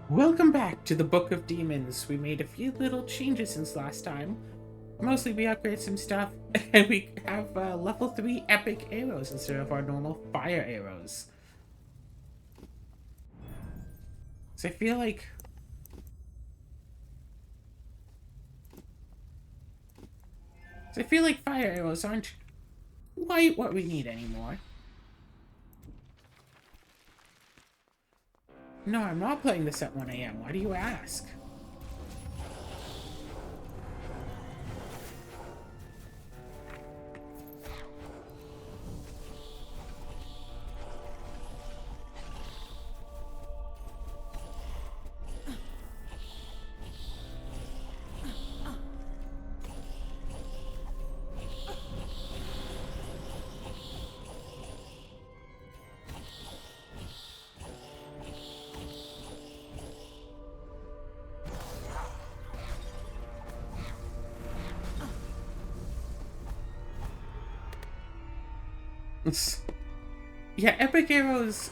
Welcome back to the Book of Demons. We made a few little changes since last time. Mostly we upgraded some stuff, and we have level 3 epic arrows instead of our normal fire arrows. So I feel like fire arrows aren't quite what we need anymore. No, I'm not playing this at 1 a.m. Why do you ask? Yeah, epic arrows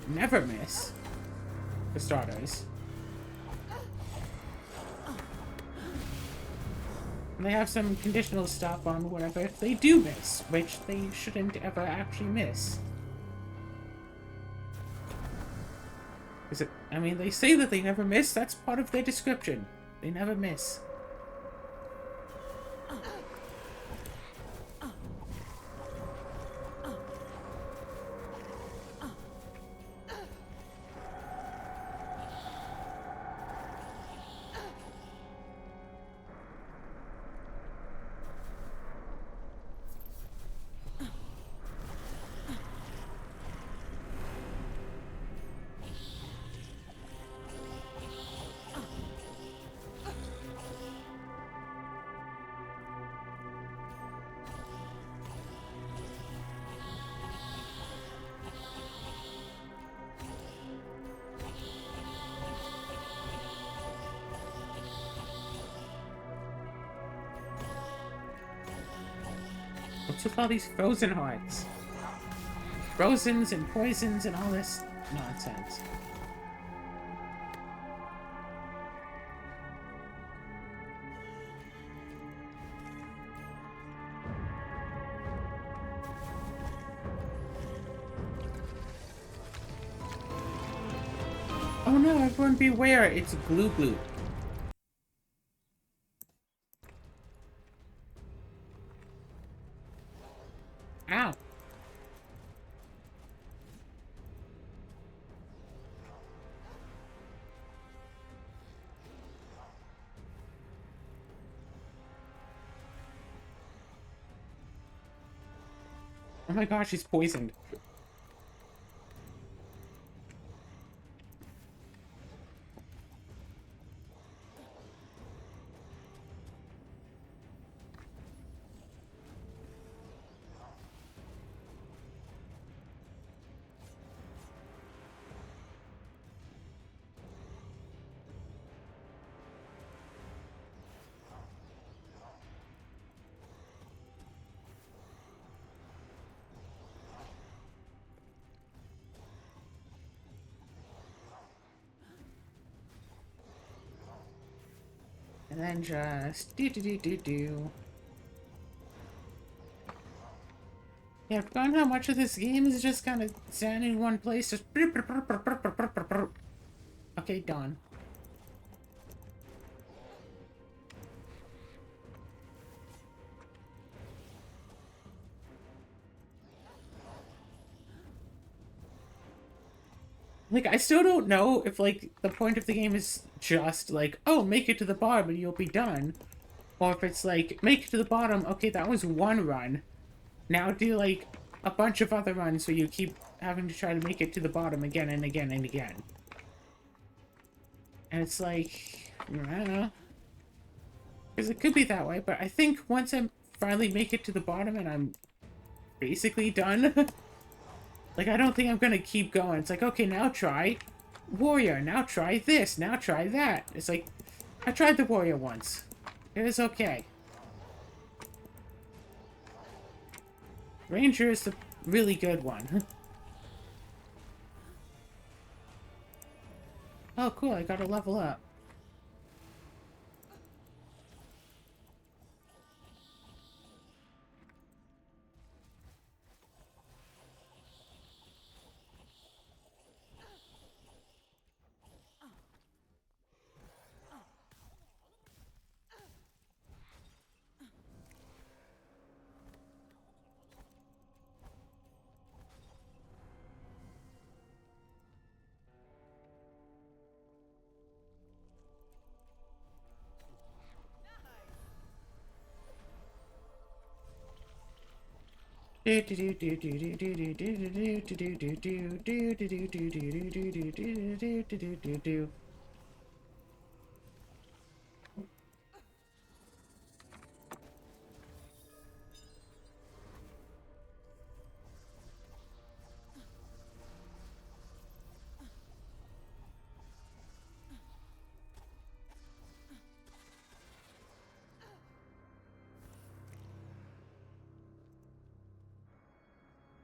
never miss, for starters. And they have some conditional stuff on whatever if they do miss, which they shouldn't ever actually miss. Is it? I mean, they say that they never miss. That's part of their description. They never miss. What's with all these frozen hearts? Frozens and poisons and all this nonsense. Oh no, everyone beware, it's Glue Glue. Ow. Oh my gosh, he's poisoned. And then just do. Yeah, I've forgotten how much of this game is just kind of standing in one place, just. Okay, done. Like, I still don't know if, like, the point of the game is just, like, oh, make it to the bottom and you'll be done. Or if it's, like, make it to the bottom, okay, that was one run. Now do, like, a bunch of other runs so you keep having to try to make it to the bottom again and again and again. And it's like, I don't know. Because it could be that way, but I think once I finally make it to the bottom and I'm basically done, like, I don't think I'm gonna keep going. It's like, okay, now try Warrior, now try this, now try that. It's like, I tried the Warrior once. It was okay. Ranger is the really good one. Oh, cool, I gotta level up.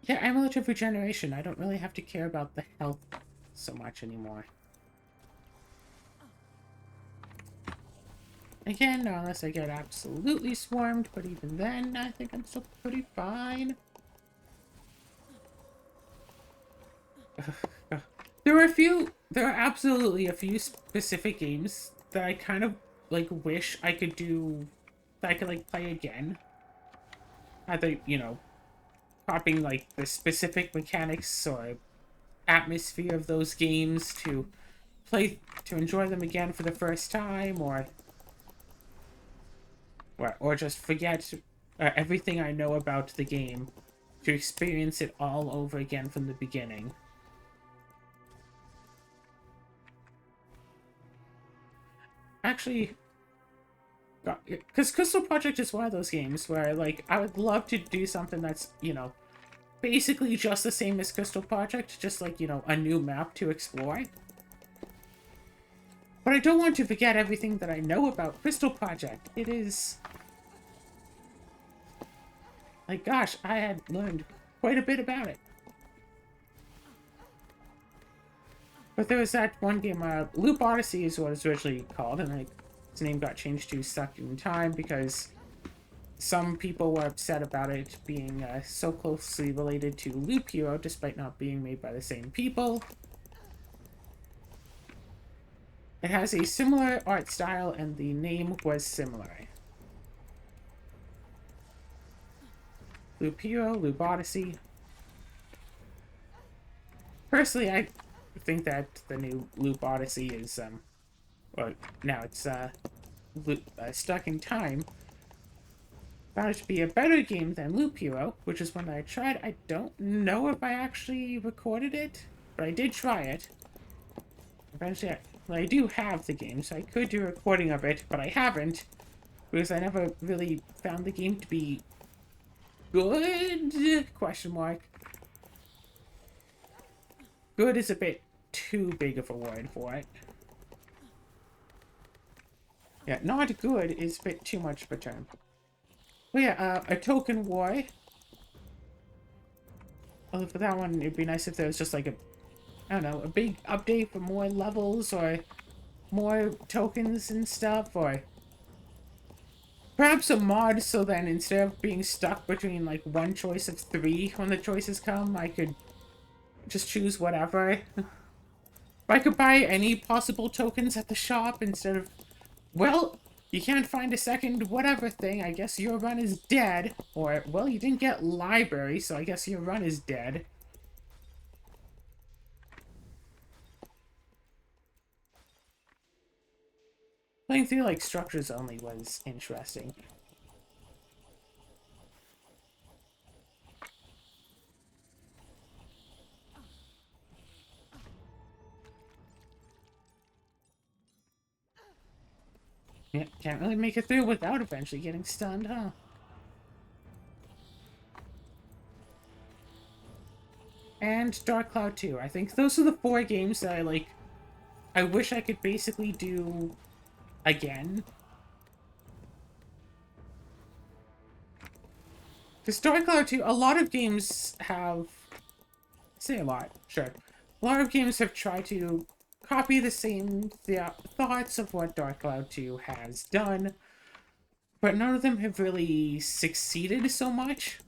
Yeah, Amulet of Regeneration. I don't really have to care about the health so much anymore. Again, not unless I get absolutely swarmed, but even then, I think I'm still pretty fine. There are absolutely a few specific games that I kind of, like, wish I could do, that I could, like, play again. Either, you know, copying, like, the specific mechanics or atmosphere of those games to to enjoy them again for the first time, or just forget everything I know about the game to experience it all over again from the beginning. Actually, because Crystal Project is one of those games where, like, I would love to do something that's, you know, basically just the same as Crystal Project, just like, you know, a new map to explore. But I don't want to forget everything that I know about Crystal Project. It is... Like, gosh, I had learned quite a bit about it. But there was that one game, Loop Odyssey is what it's originally called, and like, its name got changed to Stuck in Time because some people were upset about it being so closely related to Loop Hero, despite not being made by the same people. It has a similar art style, and the name was similar. Loop Hero, Loop Odyssey. Personally, I think that the new Loop Odyssey is, well, now it's, Stuck in Time, found it to be a better game than Loop Hero, which is one that I tried. I don't know if I actually recorded it, but I did try it. Eventually, I do have the game, so I could do a recording of it, but I haven't, because I never really found the game to be good? Question mark. Good is a bit too big of a word for it. Yeah, not good is a bit too much of a term. But yeah, a token war. Although for that one, it'd be nice if there was just like a, I don't know, a big update for more levels or more tokens and stuff, or perhaps a mod so then instead of being stuck between like one choice of three when the choices come, I could just choose whatever. If I could buy any possible tokens at the shop instead of, well, you can't find a second whatever thing, I guess your run is dead. Or, well, you didn't get library, so I guess your run is dead. Playing through, like, structures only was interesting. Yeah, can't really make it through without eventually getting stunned, huh? And Dark Cloud 2. I think those are the 4 games that I wish I could basically do again. Because Dark Cloud 2, a lot of games have... I say a lot, sure. A lot of games have tried to copy the same thoughts of what Dark Cloud 2 has done, but none of them have really succeeded so much.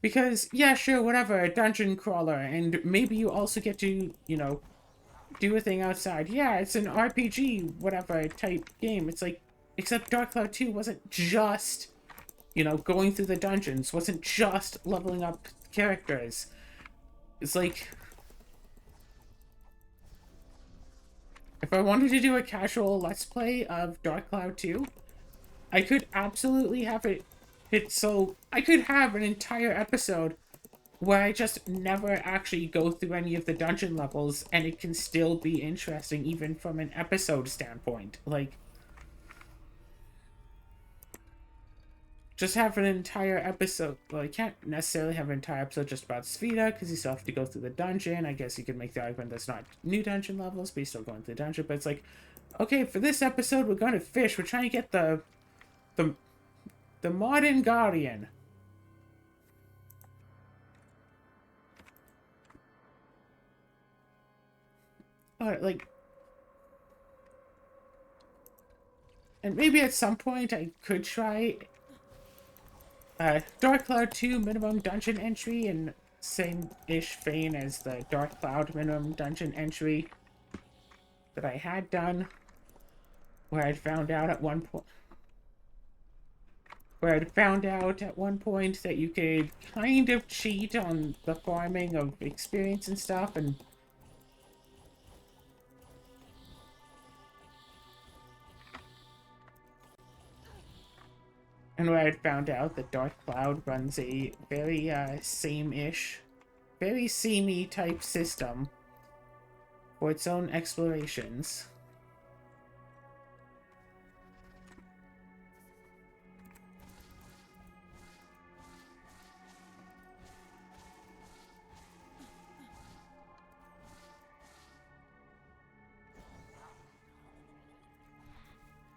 Because, yeah, sure, whatever, a dungeon crawler, and maybe you also get to, you know, do a thing outside. Yeah, it's an RPG, whatever, type game. It's like, except Dark Cloud 2 wasn't just, you know, going through the dungeons, wasn't just leveling up characters. It's like, if I wanted to do a casual Let's Play of Dark Cloud 2, I could absolutely have it so I could have an entire episode where I just never actually go through any of the dungeon levels, and it can still be interesting even from an episode standpoint. Like, just have an entire episode. Well, you can't necessarily have an entire episode just about Sphera, because you still have to go through the dungeon. I guess you could make the argument that's not new dungeon levels, but you're still going through the dungeon. But it's like, okay, for this episode, we're going to fish. We're trying to get the Modern Guardian. Like, and maybe at some point I could try Dark Cloud 2 minimum dungeon entry in same-ish vein as the Dark Cloud minimum dungeon entry that I had done, where I'd found out at one point that you could kind of cheat on the farming of experience and stuff, and where I'd found out that Dark Cloud runs a very same-ish, very samey type system for its own explorations.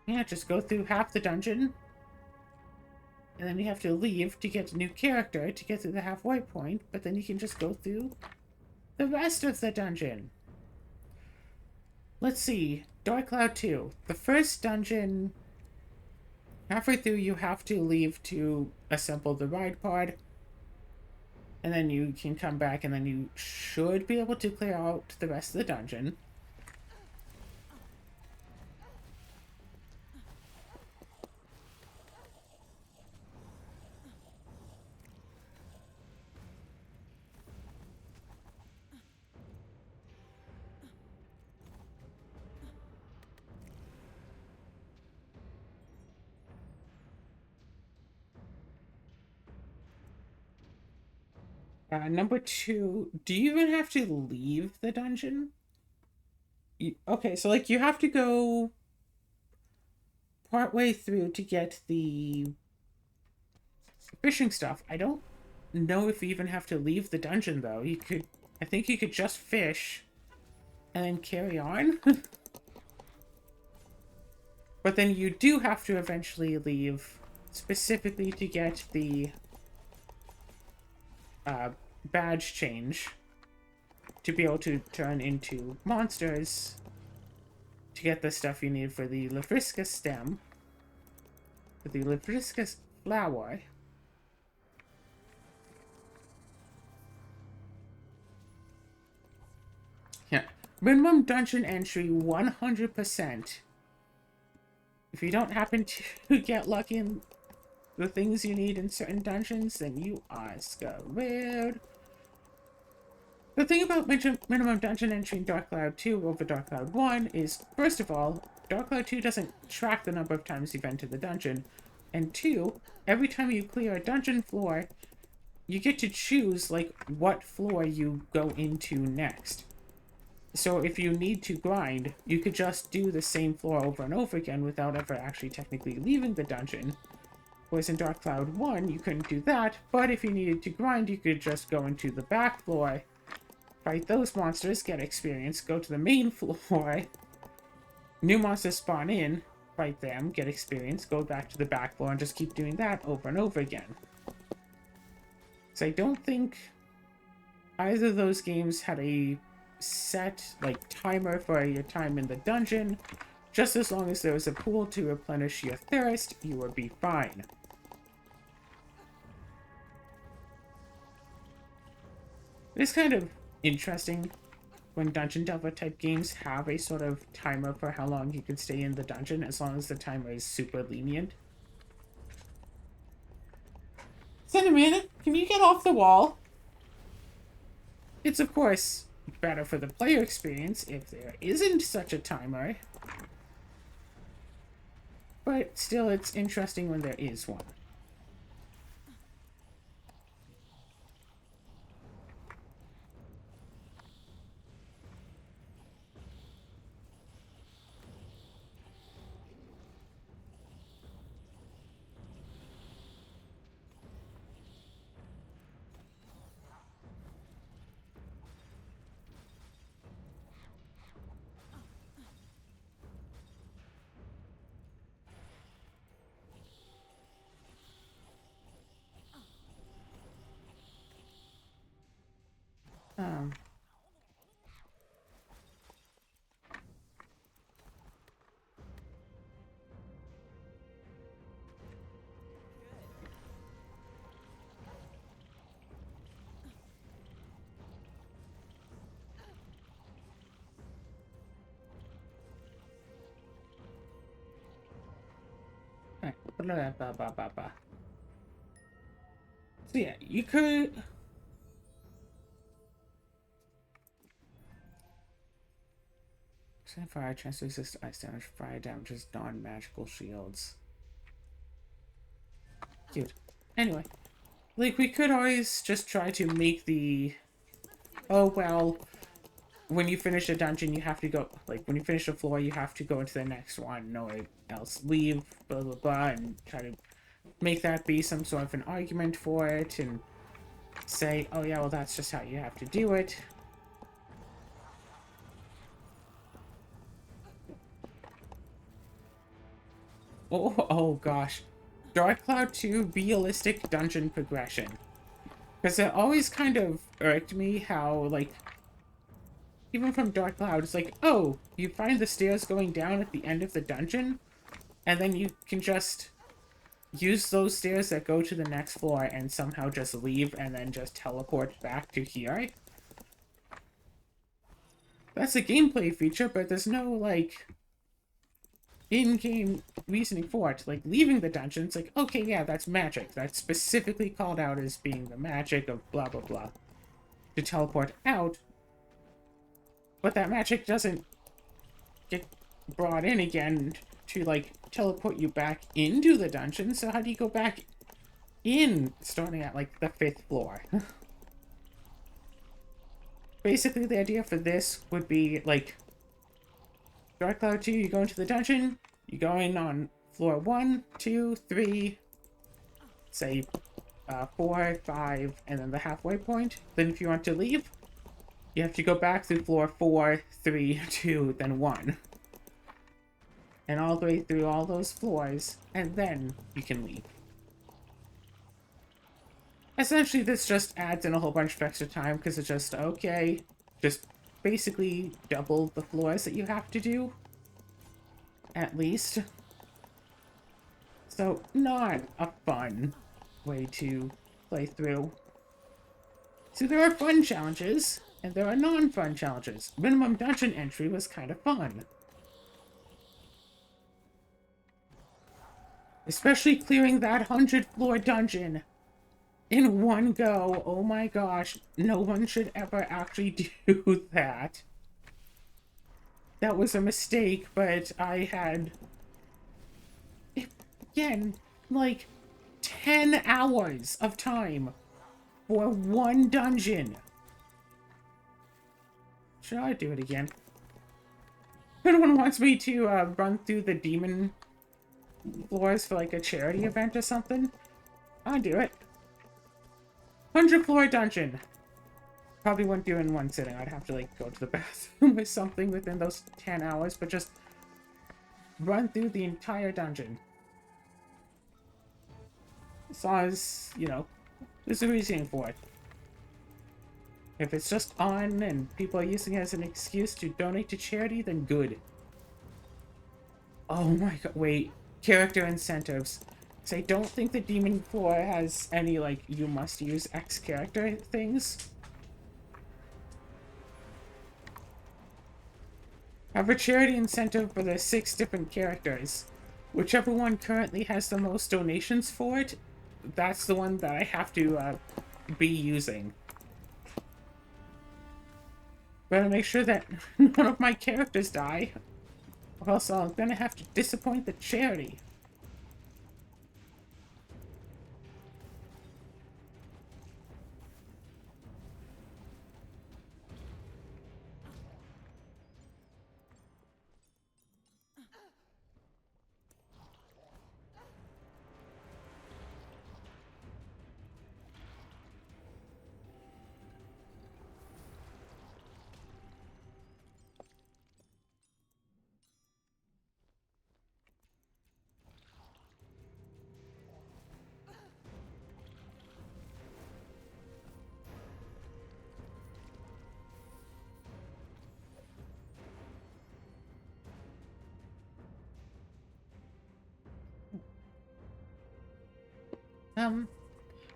Yeah, just go through half the dungeon, and then you have to leave to get a new character to get to the halfway point, but then you can just go through the rest of the dungeon. Let's see. Dark Cloud 2. The first dungeon, halfway through you have to leave to assemble the ride pod, and then you can come back, and then you should be able to clear out the rest of the dungeon. Number 2, do you even have to leave the dungeon? Okay, so like you have to go partway through to get the fishing stuff. I don't know if you even have to leave the dungeon though. I think you could just fish and then carry on. But then you do have to eventually leave specifically to get the badge change to be able to turn into monsters to get the stuff you need for the Lefrisca stem, for the Lefrisca flower. Yeah, minimum dungeon entry 100%. If you don't happen to get lucky in the things you need in certain dungeons, then you are screwed. The thing about minimum dungeon entry in Dark Cloud 2 over Dark Cloud 1 is, first of all, Dark Cloud 2 doesn't track the number of times you've entered the dungeon, and 2, every time you clear a dungeon floor, you get to choose, like, what floor you go into next. So if you need to grind, you could just do the same floor over and over again without ever actually technically leaving the dungeon. Whereas in Dark Cloud 1, you couldn't do that, but if you needed to grind, you could just go into the back floor, fight those monsters, get experience, go to the main floor, new monsters spawn in, fight them, get experience, go back to the back floor, and just keep doing that over and over again. So I don't think either of those games had a set, like, timer for your time in the dungeon. Just as long as there is a pool to replenish your thirst, you will be fine. It's kind of interesting when Dungeon Delver type games have a sort of timer for how long you can stay in the dungeon, as long as the timer is super lenient. Cinnamon, can you get off the wall? It's, of course, better for the player experience if there isn't such a timer. But still, it's interesting when there is one. Um, So yeah, you could... Fire chance resist ice damage, fire damages, non-magical shields. Cute. Anyway, like, we could always just try to make the... Oh, well, when you finish a dungeon, you have to go... Like, when you finish a floor, you have to go into the next one, no else leave, blah, blah, blah, and try to make that be some sort of an argument for it, and say, oh yeah, well, that's just how you have to do it. Oh gosh. Dark Cloud 2 realistic dungeon progression. Because it always kind of irked me how, like, even from Dark Cloud, it's like, oh, you find the stairs going down at the end of the dungeon, and then you can just use those stairs that go to the next floor and somehow just leave and then just teleport back to here. That's a gameplay feature, but there's no, like, in-game reasoning for it. Like, leaving the dungeon, it's like, okay, yeah, that's magic. That's specifically called out as being the magic of blah, blah, blah. To teleport out, but that magic doesn't get brought in again to, like, teleport you back into the dungeon, so how do you go back in starting at, like, the 5th floor? Basically, the idea for this would be, like, Dark Cloud 2, you go into the dungeon, you go in on floor 1, 2, 3, say, 4, 5, and then the halfway point. Then if you want to leave, you have to go back through floor 4, 3, 2, then 1. And all the way through all those floors, and then you can leave. Essentially, this just adds in a whole bunch of extra time, because it's just, okay, just basically double the floors that you have to do. At least. So, not a fun way to play through. So there are fun challenges, and there are non-fun challenges. Minimum dungeon entry was kind of fun. Especially clearing that 100-floor dungeon in one go. Oh my gosh, no one should ever actually do that. That was a mistake, but I had, again, like 10 hours of time for one dungeon. Should I do it again? If anyone wants me to run through the demon floors for like a charity event or something, I'll do it. 100-floor dungeon. Probably wouldn't do it in one sitting. I'd have to like go to the bathroom or something within those 10 hours, but just run through the entire dungeon. As long as, you know, there's a reason for it. If it's just on and people are using it as an excuse to donate to charity, then good. Oh my god, wait. Character incentives. So I don't think the Demon Floor has any, like, you must use X character things. I have a charity incentive for the 6 different characters. Whichever one currently has the most donations for it, that's the one that I have to be using. Better make sure that none of my characters die, or else I'm gonna have to disappoint the charity.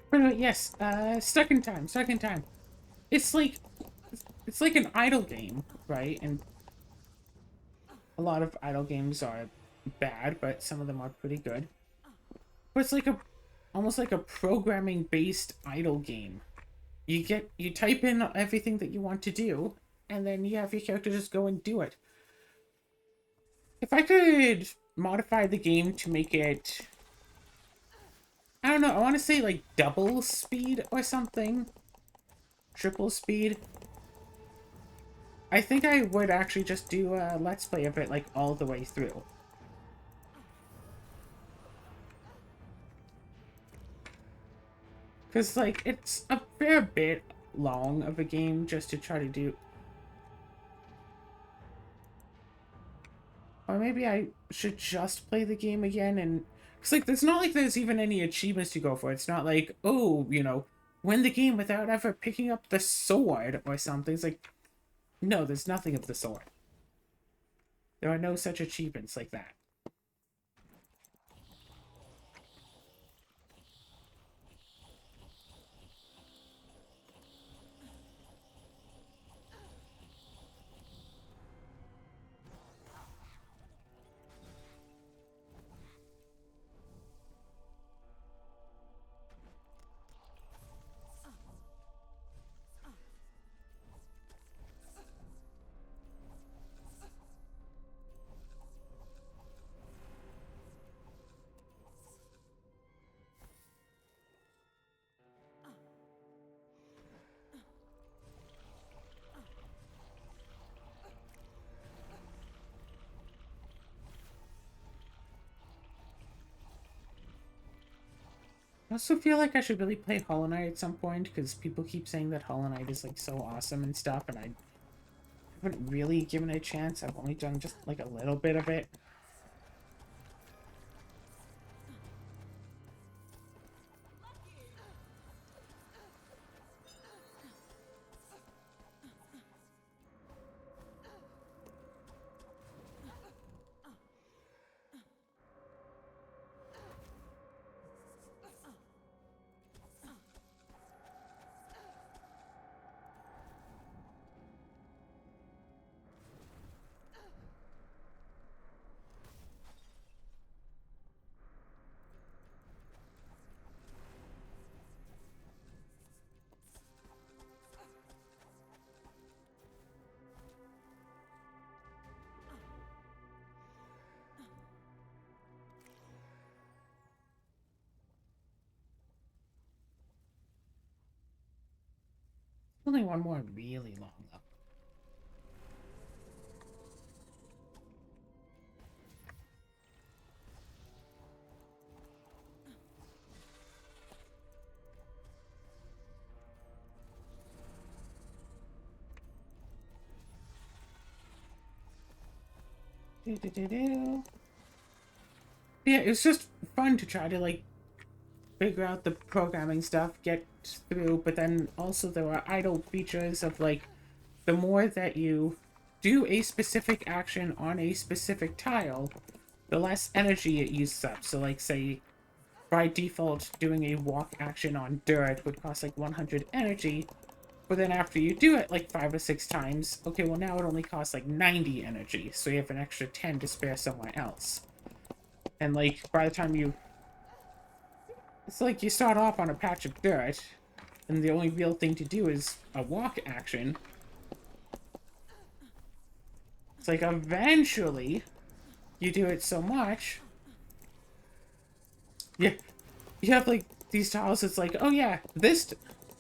But yes, stuck in time, stuck in time. It's like, it's like an idle game, right? And a lot of idle games are bad, but some of them are pretty good. But it's like almost like a programming-based idle game. You type in everything that you want to do, and then you have your character just go and do it. If I could modify the game to make it, I don't know, I want to say like double speed or something, triple speed. I think I would actually just do a let's play of it like all the way through. Because like it's a fair bit long of a game just to try to do. Or maybe I should just play the game again and... Because, like, there's not like there's even any achievements to go for. It's not like, oh, you know, win the game without ever picking up the sword or something. It's like, no, there's nothing of the sort. There are no such achievements like that. I also feel like I should really play Hollow Knight at some point, because people keep saying that Hollow Knight is, like, so awesome and stuff, and I haven't really given it a chance. I've only done just, like, a little bit of it. Only one more really long level. Do. Yeah, it's just fun to try to, like, figure out the programming stuff, get through, but then also there are idle features of like the more that you do a specific action on a specific tile, the less energy it uses up. So like say by default doing a walk action on dirt would cost like 100 energy, but then after you do it like 5 or 6 times, okay, well now it only costs like 90 energy, so you have an extra 10 to spare somewhere else. And like by the time you, it's like you start off on a patch of dirt, and the only real thing to do is a walk action. It's like eventually you do it so much, yeah, you have like these tiles. It's like, oh yeah,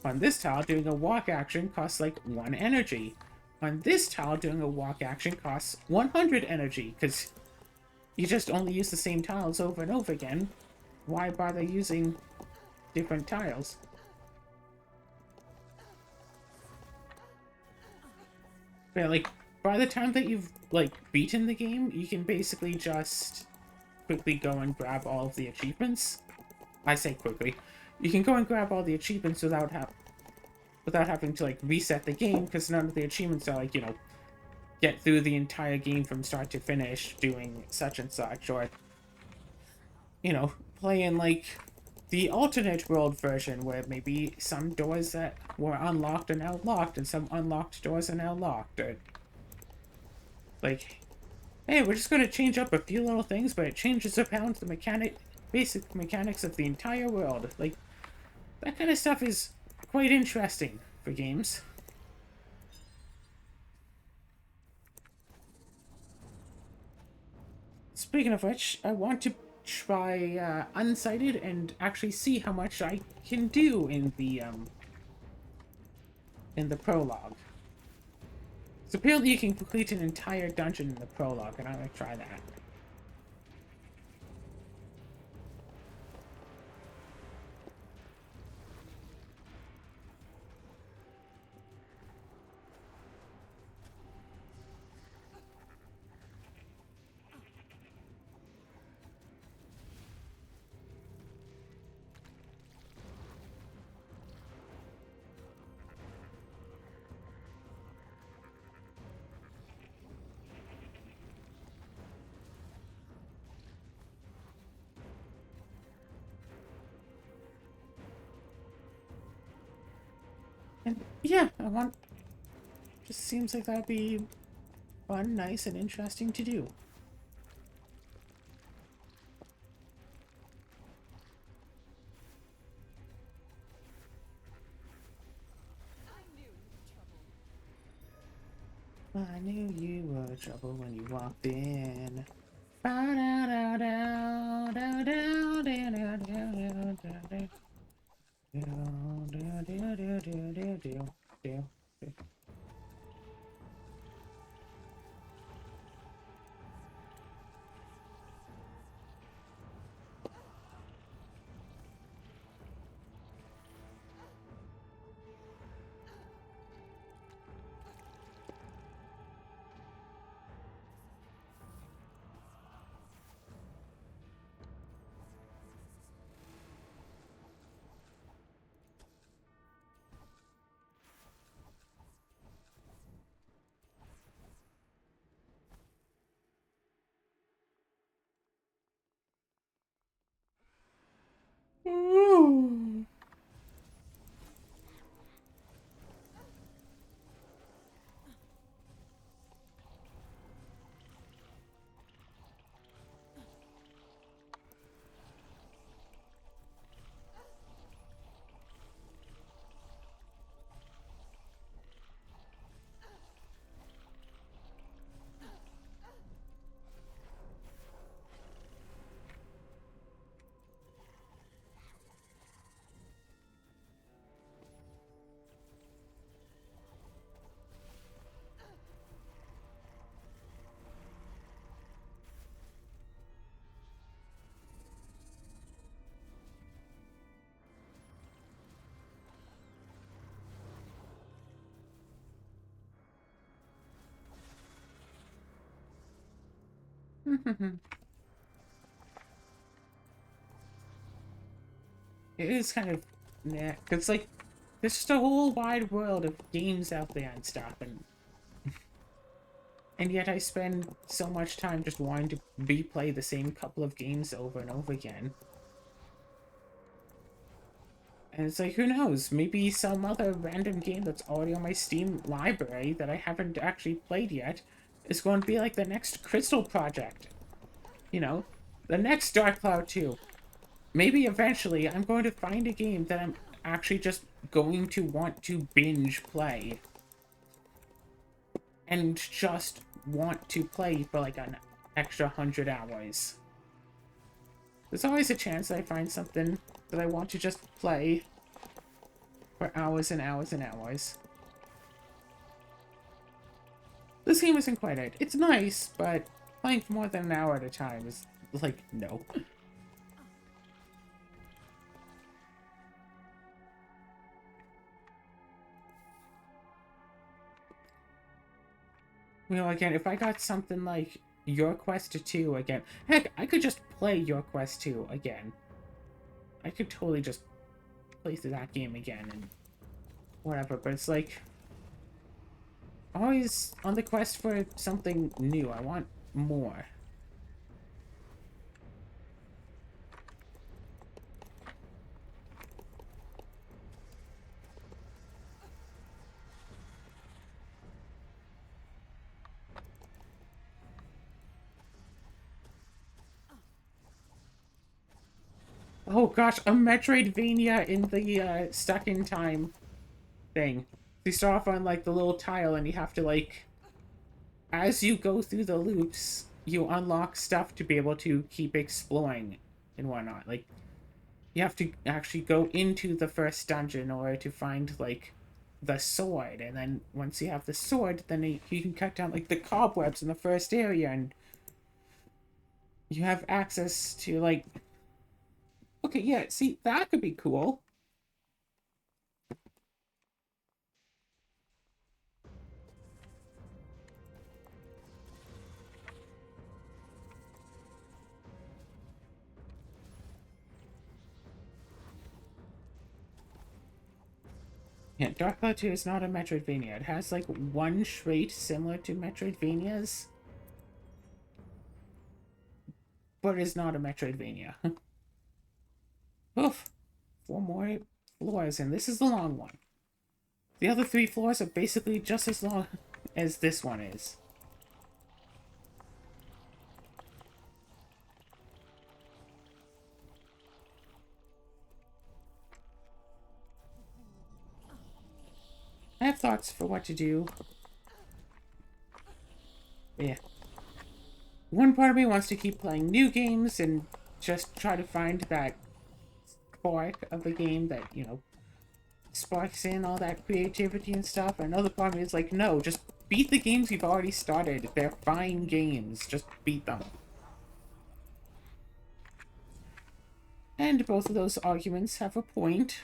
on this tile doing a walk action costs like 1 energy. On this tile doing a walk action costs 100 energy because you just only use the same tiles over and over again. Why bother using different tiles? But like by the time that you've like beaten the game, you can basically just quickly go and grab all of the achievements. I say quickly. You can go and grab all the achievements without having to like reset the game, because none of the achievements are like, you know, get through the entire game from start to finish doing such and such, or you know, playing like the alternate world version where maybe some doors that were unlocked are now locked and some unlocked doors are now locked, or like, hey, we're just going to change up a few little things, but it changes around the basic mechanics of the entire world. Like, that kind of stuff is quite interesting for games. Speaking of which, I want to try Unsighted and actually see how much I can do in the prologue. So apparently you can complete an entire dungeon in the prologue, and I'm gonna try that. And yeah, I want. Just seems like that'd be fun, nice, and interesting to do. I knew you were trouble when you walked in. It is kind of nah, cause like there's just a whole wide world of games out there and stuff, and yet I spend so much time just wanting to replay the same couple of games over and over again. And it's like, who knows? Maybe some other random game that's already on my Steam library that I haven't actually played yet is going to be like the next Crystal Project. You know? The next Dark Cloud 2. Maybe eventually I'm going to find a game that I'm actually just going to want to binge play. And just want to play for like an extra 100 hours. There's always a chance that I find something that I want to just play for hours and hours and hours. This game isn't quite it. It's nice, but playing for more than an hour at a time is, like, no. You know, again, if I got something like Your Quest 2 again, heck, I could just play Your Quest 2 again. I could totally just play through that game again and whatever, but it's like, always on the quest for something new. I want more. Oh gosh, a Metroidvania in the stuck in time thing. You start off on like the little tile and you have to like, as you go through the loops, you unlock stuff to be able to keep exploring and whatnot. Like, you have to actually go into the first dungeon in order to find like the sword, and then once you have the sword, then you can cut down like the cobwebs in the first area, and you have access to like, okay, yeah, see, that could be cool. Yeah, Dark Cloud 2 is not a Metroidvania. It has like one trait similar to Metroidvanias, but is not a Metroidvania. Oof. 4 more floors, and this is the long one. The other 3 floors are basically just as long as this one is. I have thoughts for what to do. Yeah. One part of me wants to keep playing new games and just try to find that spark of the game that, you know, sparks in all that creativity and stuff. Another part of me is like, no, just beat the games you've already started. They're fine games. Just beat them. And both of those arguments have a point.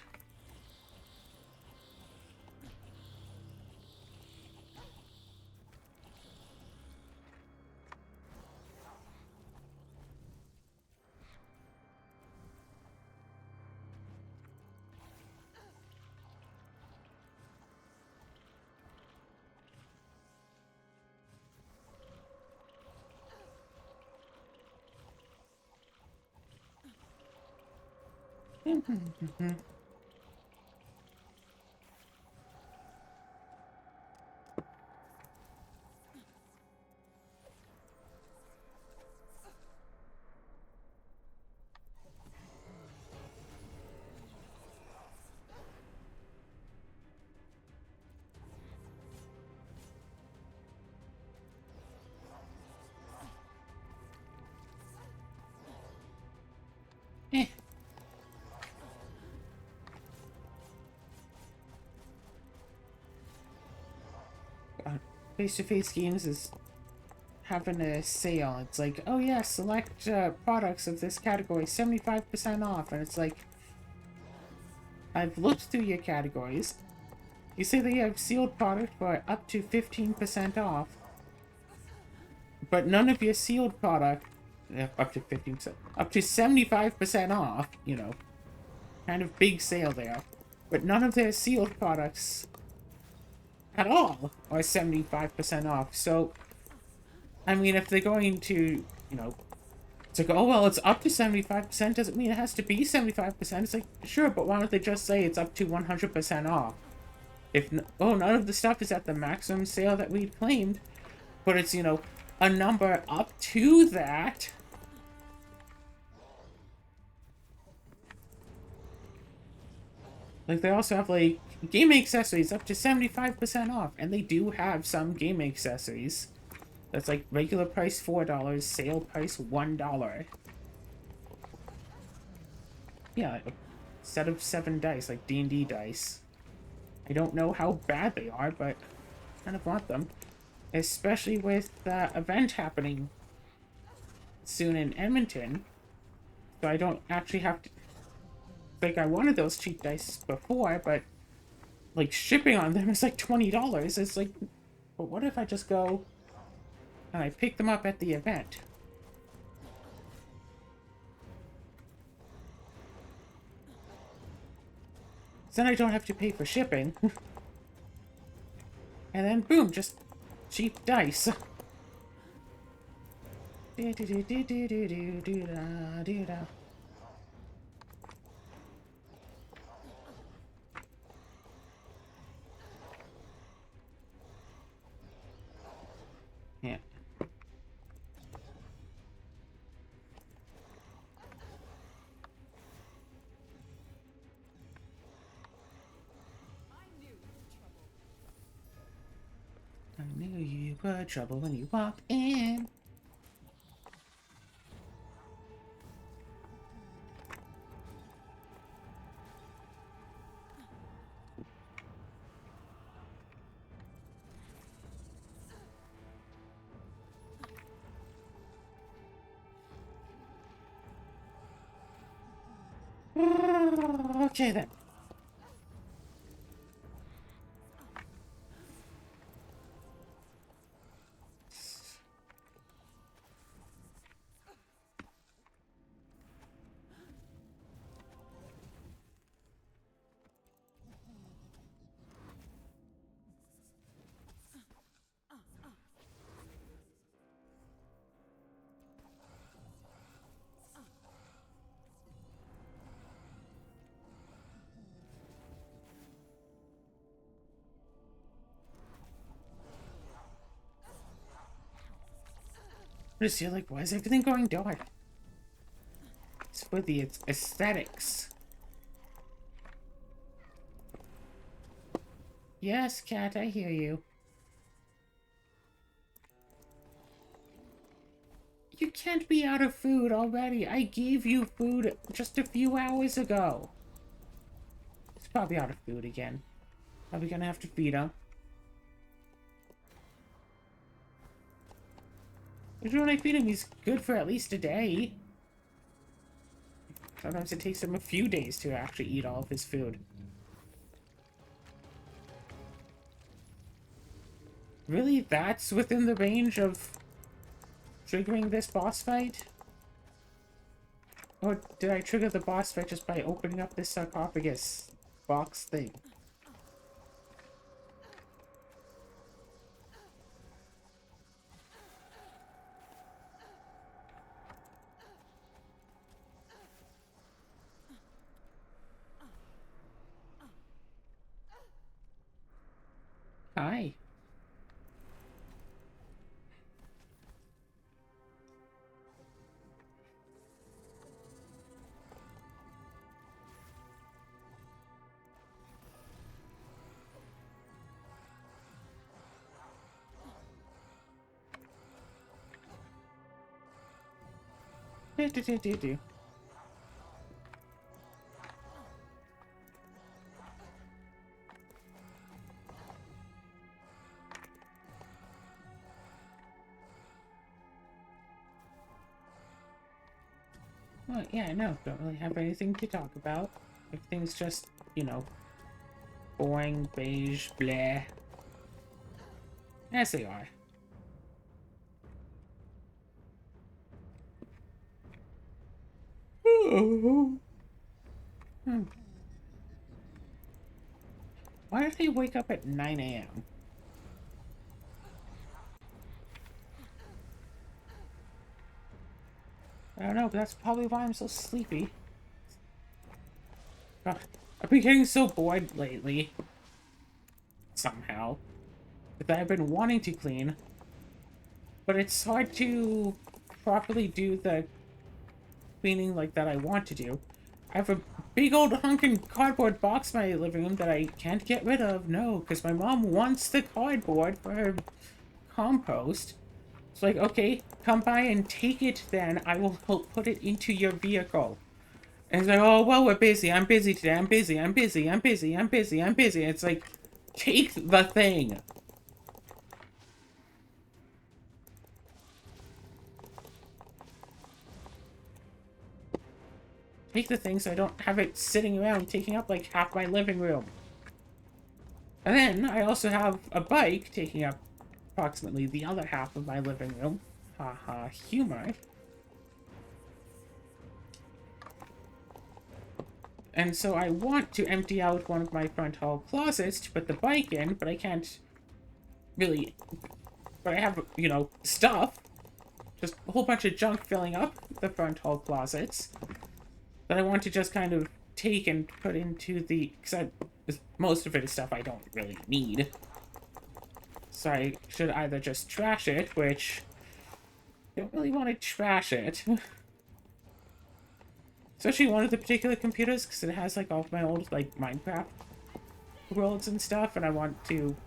Eh. Face-to-face games is having a sale. It's like, oh yeah, select products of this category 75% off, and it's like, I've looked through your categories. You say that you have sealed product for up to 15% off, but none of your sealed product, up to 15%, up to 75% off, you know. kind of big sale there. But none of their sealed products at all are 75% off. So, I mean, if they're going to, you know, it's like, oh, well, it's up to 75%, doesn't mean it has to be 75%. It's like, sure, but why don't they just say it's up to 100% off? If, oh, none of the stuff is at the maximum sale that we claimed, but it's, you know, a number up to that. Like, they also have, like, gaming accessories up to 75% off, and they do have some gaming accessories. That's like regular price $4, sale price $1. Yeah, like a set of 7 dice, like D&D dice. I don't know how bad they are, but I kind of want them. Especially with the event happening soon in Edmonton. So I don't actually have to... Like, I wanted those cheap dice before, but... Like, shipping on them is like $20. It's like... But what if I just go... And I pick them up at the event? Then I don't have to pay for shipping. And then, boom, just cheap dice. Yeah. I knew you were trouble when you walked in. Okay then. Just feel like, why is everything going dark? It's for the aesthetics. Yes, cat, I hear you. You can't be out of food already. I gave you food just a few hours ago. It's probably out of food again. Are we gonna have to feed him? Usually when I feed him, he's good for at least a day. Sometimes it takes him a few days to actually eat all of his food. Really? That's within the range of triggering this boss fight? Or did I trigger the boss fight just by opening up this sarcophagus box thing? Hi. Do. Well, yeah, no, don't really have anything to talk about. Everything's just, you know, boring, beige, bleh. As they are. Hmm. Why did they wake up at 9 a.m.? I don't know, but that's probably why I'm so sleepy. Ugh, I've been getting so bored lately. Somehow. That I've been wanting to clean. But it's hard to properly do the cleaning like that I want to do. I have a big old hunkin' cardboard box in my living room that I can't get rid of. No, because my mom wants the cardboard for her compost. It's like, okay, come by and take it then. I will help put it into your vehicle. And it's like, oh, well, we're busy. I'm busy today. I'm busy. I'm busy. I'm busy. I'm busy. I'm busy. It's like, take the thing. Take the thing so I don't have it sitting around taking up like half my living room. And then I also have a bike taking up approximately the other half of my living room. Haha, humor. And so I want to empty out one of my front hall closets to put the bike in, but I can't really... But I have, you know, stuff. Just a whole bunch of junk filling up the front hall closets that I want to just kind of take and put into the... Because most of it is stuff I don't really need. So I should either just trash it, which... I don't really want to trash it. Especially one of the particular computers, because it has, like, all of my old, like, Minecraft worlds and stuff, and I want to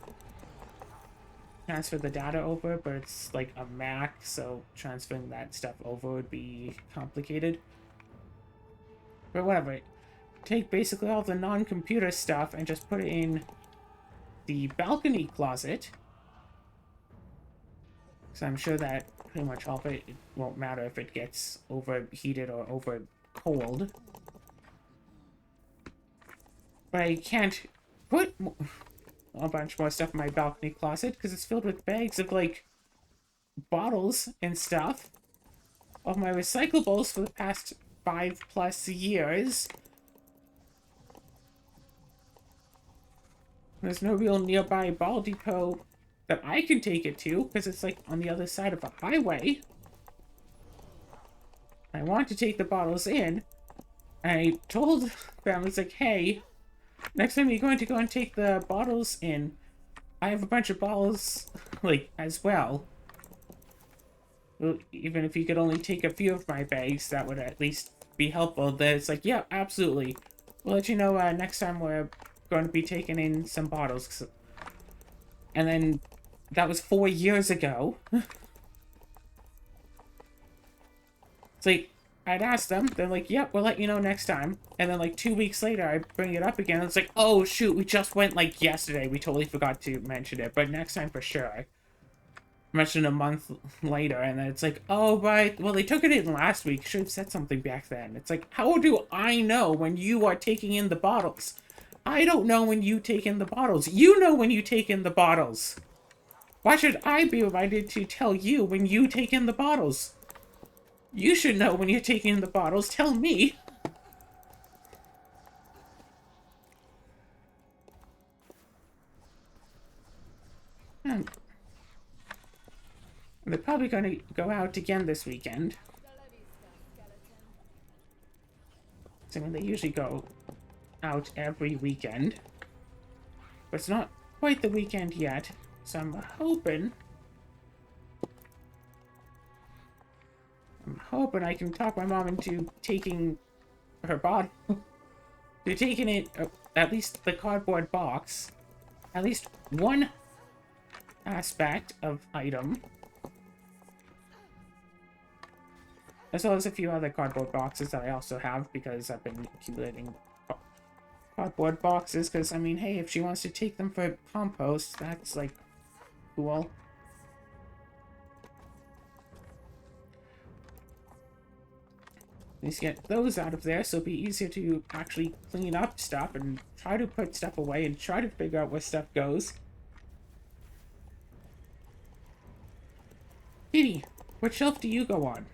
transfer the data over, but it's, like, a Mac, so transferring that stuff over would be complicated. But whatever. Take basically all the non-computer stuff and just put it in the balcony closet. Because I'm sure that pretty much all of it won't matter if it gets overheated or over cold. But I can't put a bunch more stuff in my balcony closet because it's filled with bags of, like, bottles and stuff of my recyclables for the past 5+ years. There's no real nearby ball depot that I can take it to because it's, like, on the other side of a highway. I want to take the bottles in. I told families, like, hey, next time you're going to go and take the bottles in, I have a bunch of bottles, like, as well. Well, even if you could only take a few of my bags, that would at least be helpful. Then it's like, yeah, absolutely. We'll let you know next time we're going to be taking in some bottles. And then that was 4 years ago. It's like, I'd asked them, they're like, yep, we'll let you know next time. And then, like, 2 weeks later, I bring it up again, and it's like, oh, shoot, we just went, like, yesterday. We totally forgot to mention it, but next time for sure. I mentioned a month later, and then it's like, oh, right, well, they took it in last week. Should have said something back then. It's like, how do I know when you are taking in the bottles? I don't know when you take in the bottles. You know when you take in the bottles. Why should I be reminded to tell you when you take in the bottles? You should know when you're taking the bottles. Tell me. Hmm. They're probably going to go out again this weekend. I mean, they usually go out every weekend. But it's not quite the weekend yet. So I'm hoping I can talk my mom into taking her bottle. They're taking it, at least the cardboard box. At least one aspect of item. As well as a few other cardboard boxes that I also have because I've been accumulating cardboard boxes. Because, I mean, hey, if she wants to take them for compost, that's, like, cool. At least get those out of there so it'll be easier to actually clean up stuff and try to put stuff away and try to figure out where stuff goes. Kitty, what shelf do you go on?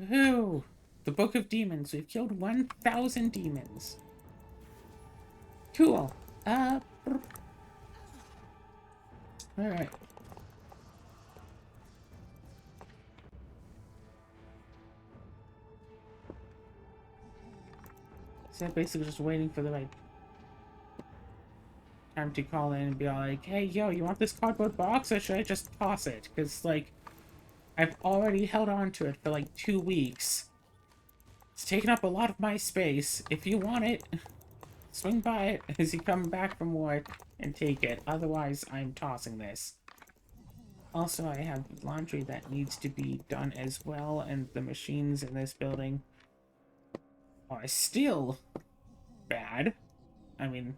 Woohoo! The Book of Demons. We've killed 1,000 demons. Cool. Alright. So basically just waiting for the right time to call in and be all like, hey, yo, you want this cardboard box or should I just toss it? Because, like, I've already held on to it for like 2 weeks. It's taken up a lot of my space. If you want it, swing by it as you come back from work and take it. Otherwise, I'm tossing this. Also, I have laundry that needs to be done as well, and the machines in this building are still bad. I mean,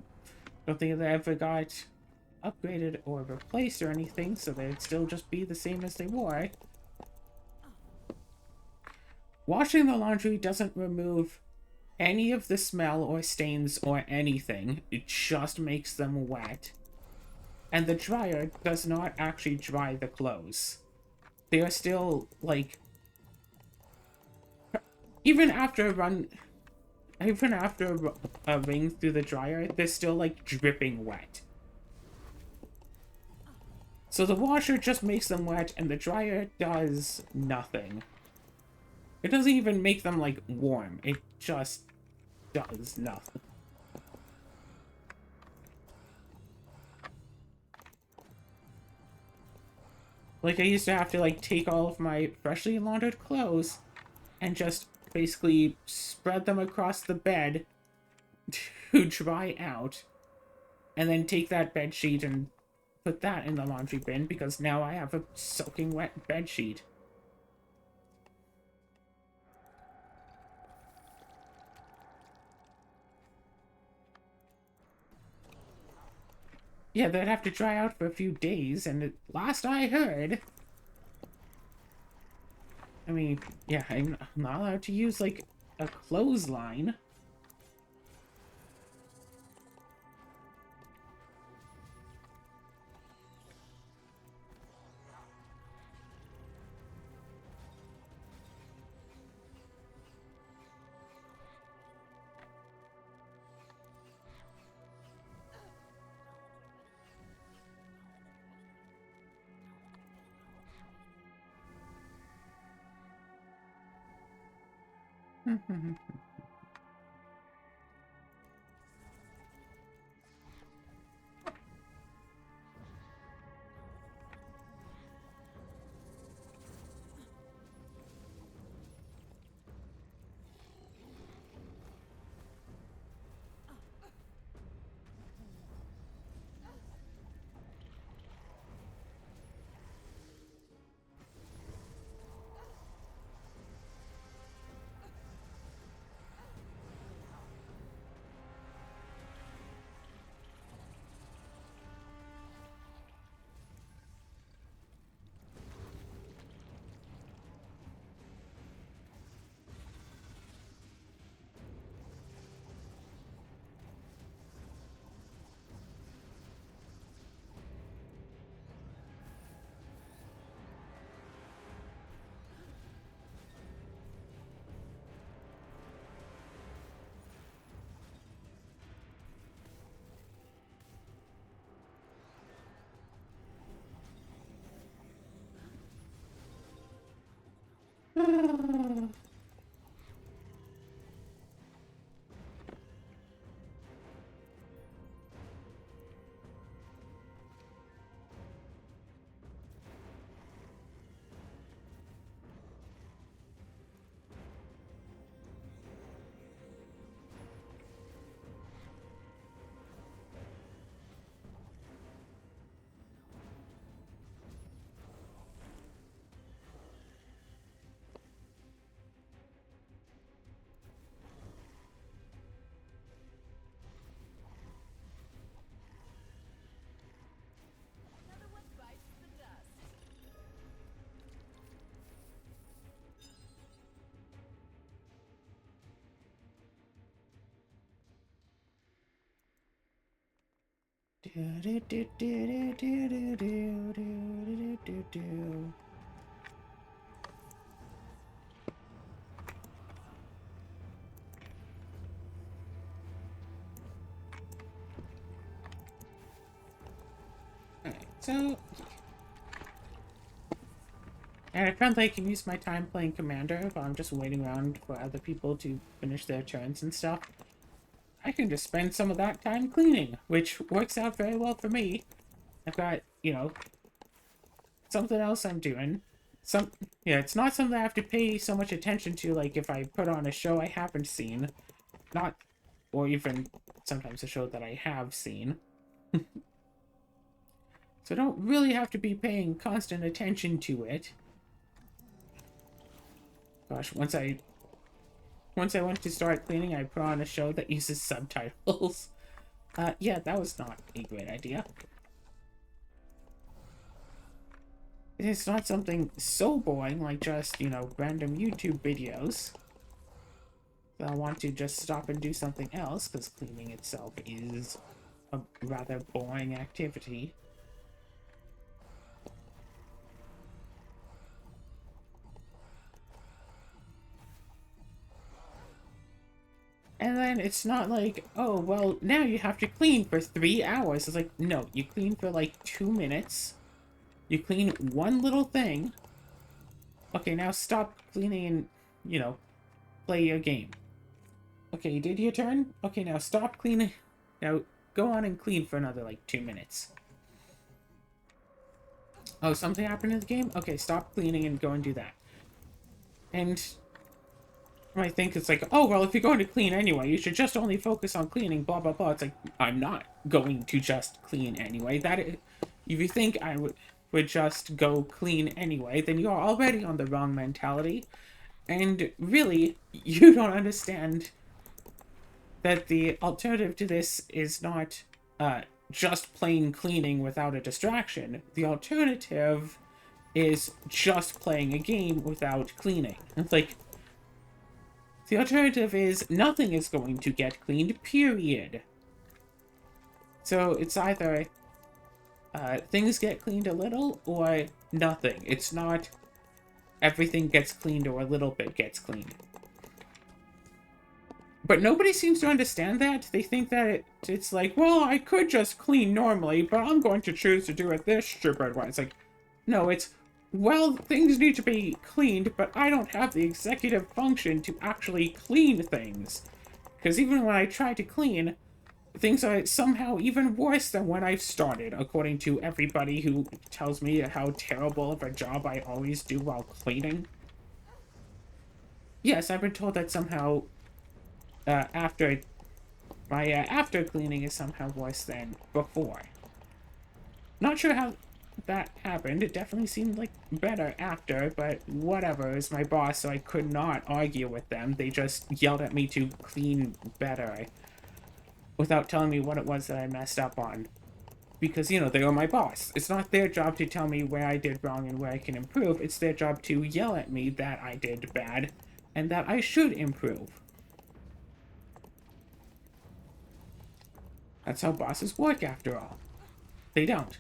don't think they ever got upgraded or replaced or anything, so they'd still just be the same as they were. Washing the laundry doesn't remove any of the smell or stains or anything. It just makes them wet. And the dryer does not actually dry the clothes. They are still, like... Even after a ring through the dryer, they're still, like, dripping wet. So the washer just makes them wet, and the dryer does nothing. It doesn't even make them, like, warm. It just does nothing. Like, I used to have to, like, take all of my freshly laundered clothes and just basically spread them across the bed to dry out, and then take that bed sheet and put that in the laundry bin, because now I have a soaking wet bed sheet. Yeah, they'd have to dry out for a few days, and last I heard... I mean, yeah, I'm not allowed to use, like, a clothesline. So, and apparently I can use my time playing Commander while I'm just waiting around for other people to finish their turns and stuff. I can just spend some of that time cleaning, which works out very well for me. I've got, you know, something else I'm doing. Yeah, it's not something I have to pay so much attention to, like if I put on a show I haven't seen. Not, or even sometimes a show that I have seen. So I don't really have to be paying constant attention to it. Gosh, once I went to start cleaning, I put on a show that uses subtitles. Yeah, that was not a great idea. It's not something so boring like just, you know, random YouTube videos. So I want to just stop and do something else, because cleaning itself is a rather boring activity. And then it's not like, oh, well, now you have to clean for 3 hours. It's like, no, you clean for like 2 minutes. You clean one little thing. Okay, now stop cleaning and, you know, play your game. Okay, you did your turn? Okay, now stop cleaning. Now go on and clean for another like 2 minutes. Oh, something happened in the game? Okay, stop cleaning and go and do that. And I think it's like, oh, well, if you're going to clean anyway, you should just only focus on cleaning, blah, blah, blah. It's like, I'm not going to just clean anyway. If you think I would just go clean anyway, then you're already on the wrong mentality. And really, you don't understand that the alternative to this is not just plain cleaning without a distraction. The alternative is just playing a game without cleaning. It's like, the alternative is nothing is going to get cleaned, period. So it's either things get cleaned a little or nothing. It's not everything gets cleaned or a little bit gets cleaned. But nobody seems to understand that. They think that it's like, well, I could just clean normally, but I'm going to choose to do it this stupid way. It's like, no, it's, well, things need to be cleaned, but I don't have the executive function to actually clean things. Because even when I try to clean, things are somehow even worse than when I've started, according to everybody who tells me how terrible of a job I always do while cleaning. Yes, I've been told that somehow after cleaning is somehow worse than before. Not sure how that happened. It definitely seemed like better after, but whatever. It was my boss, so I could not argue with them. They just yelled at me to clean better without telling me what it was that I messed up on. Because, you know, they are my boss. It's not their job to tell me where I did wrong and where I can improve. It's their job to yell at me that I did bad and that I should improve. That's how bosses work, after all. They don't.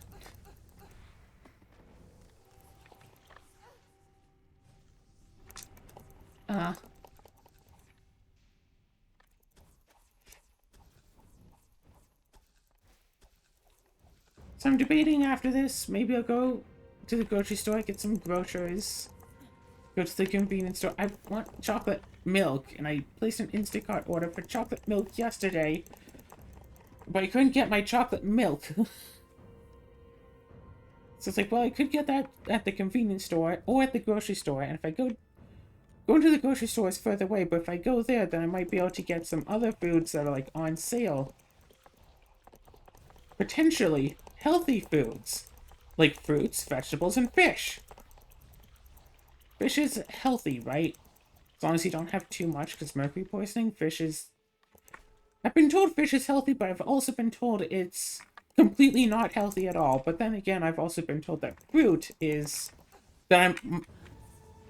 So I'm debating after this, maybe I'll go to the grocery store, get some groceries, go to the convenience store. I want chocolate milk, and I placed an Instacart order for chocolate milk yesterday, but I couldn't get my chocolate milk. So it's like, well, I could get that at the convenience store or at the grocery store, and if I going to the grocery store is further away, but if I go there, then I might be able to get some other foods that are, like, on sale. Potentially healthy foods, like fruits, vegetables, and fish. Fish is healthy, right? As long as you don't have too much, because mercury poisoning, fish is... I've been told fish is healthy, but I've also been told it's completely not healthy at all. But then again, I've also been told that fruit is... that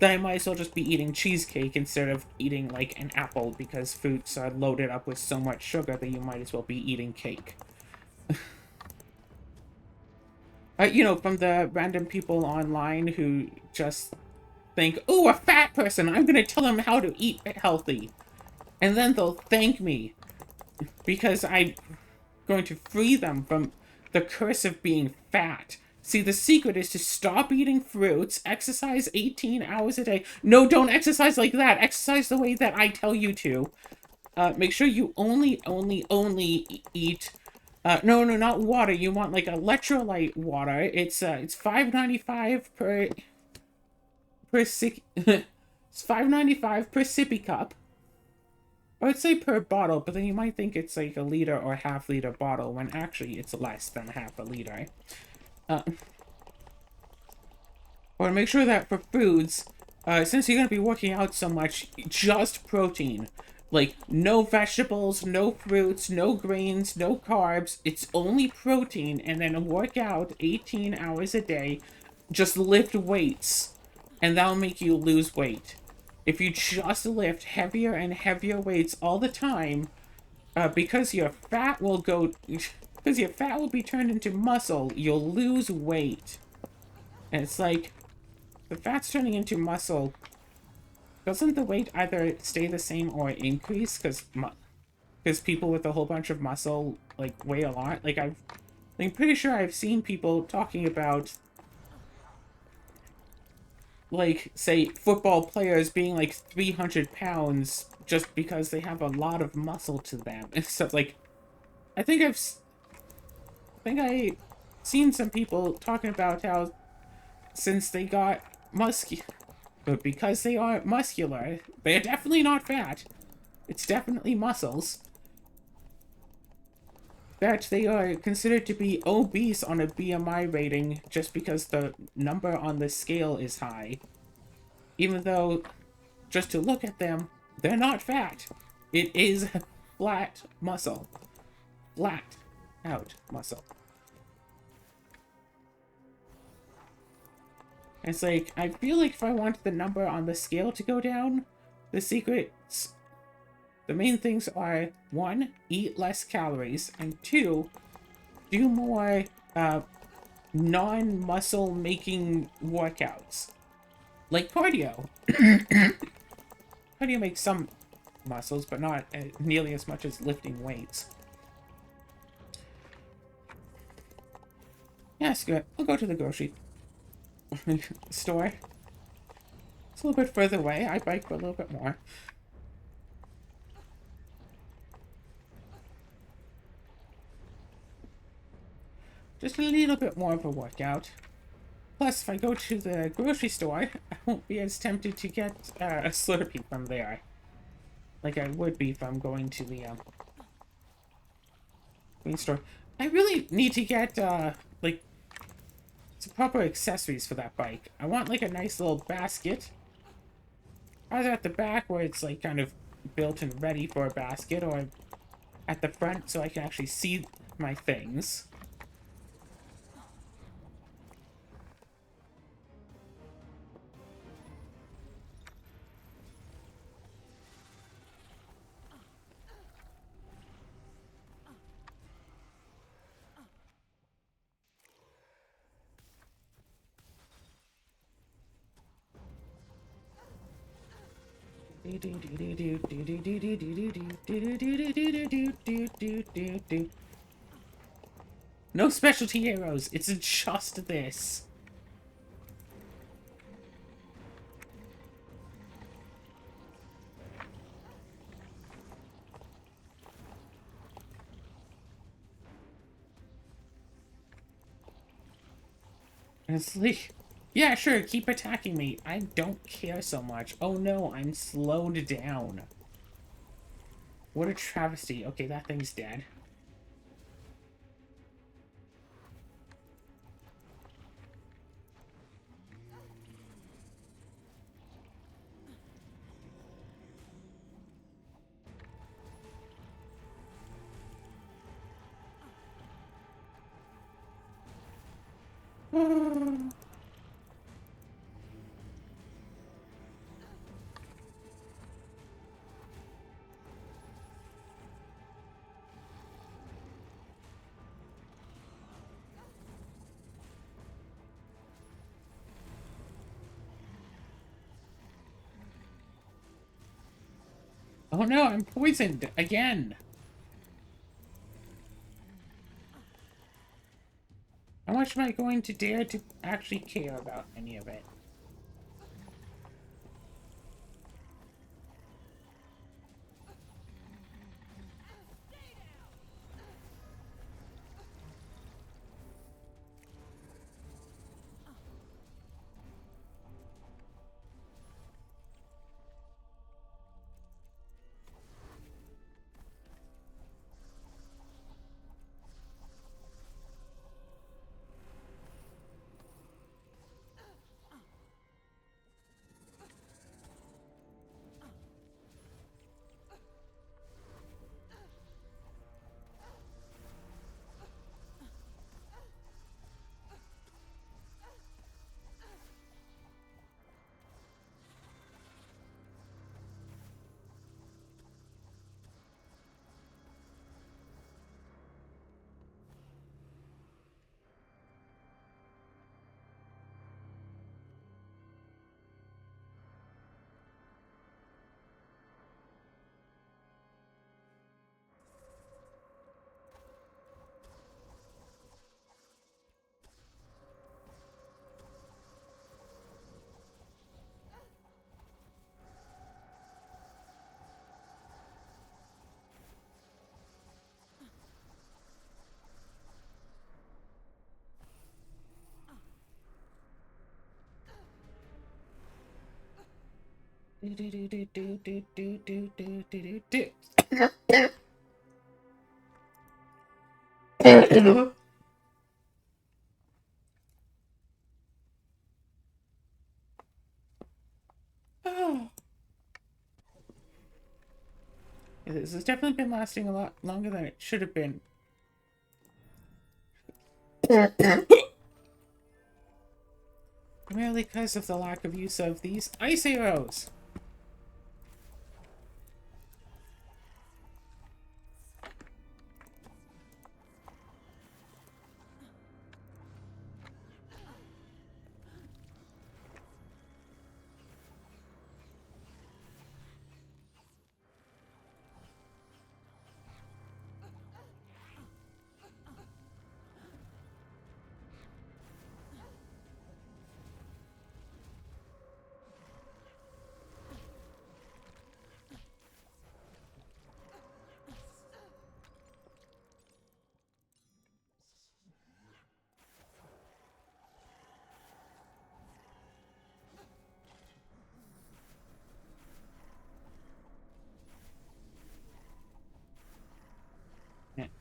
I might as well just be eating cheesecake instead of eating, like, an apple, because fruits are loaded up with so much sugar that you might as well be eating cake. You know, from the random people online who just think, ooh, a fat person, I'm gonna tell them how to eat healthy. And then they'll thank me because I'm going to free them from the curse of being fat. See, the secret is to stop eating fruits, exercise 18 hours a day. No, don't exercise like that. Exercise the way that I tell you to. Make sure you only eat. No, not water. You want like electrolyte water. It's $5.95 per sick. It's $5.95 per sippy cup. I would say per bottle, but then you might think it's like a liter or half-liter bottle when actually it's less than half a liter. Or make sure that for foods, since you're gonna be working out so much, just protein. Like, no vegetables, no fruits, no grains, no carbs. It's only protein, and then work out 18 hours a day. Just lift weights, and that'll make you lose weight. If you just lift heavier and heavier weights all the time, because your fat will go... Because your fat will be turned into muscle, you'll lose weight. And it's like, the fat's turning into muscle. Doesn't the weight either stay the same or increase? Because people with a whole bunch of muscle, like, weigh a lot. Like, I'm pretty sure I've seen people talking about, like, say, football players being, like, 300 pounds just because they have a lot of muscle to them. And stuff like, I think I've seen some people talking about how since they got but because they aren't muscular, they're definitely not fat. It's definitely muscles. That they are considered to be obese on a BMI rating just because the number on the scale is high. Even though, just to look at them, they're not fat. It is flat muscle. Flat out muscle. It's like, I feel like if I want the number on the scale to go down, the main things are, 1, eat less calories, and 2, do more, non-muscle making workouts. Like cardio. Cardio makes some muscles, but not nearly as much as lifting weights. Yeah, screw it. I'll go to the grocery store. It's a little bit further away. I bike for a little bit more. Just a little bit more of a workout. Plus, if I go to the grocery store, I won't be as tempted to get a Slurpee from there. Like I would be if I'm going to the main store. I really need to get, like, some proper accessories for that bike. I want, like, a nice little basket. Either at the back, where it's, like, kind of built and ready for a basket, or at the front so I can actually see my things. No specialty heroes. It's just this. And it's like, yeah, sure, keep attacking me. I don't care so much. Oh no, I'm slowed down. What a travesty. Okay, that thing's dead. Oh no, I'm poisoned again. How much much am I going to dare to actually care about any of it? Oh. Yeah, this has definitely been lasting a lot longer than it should have been. Primarily because of the lack of use of these ice arrows.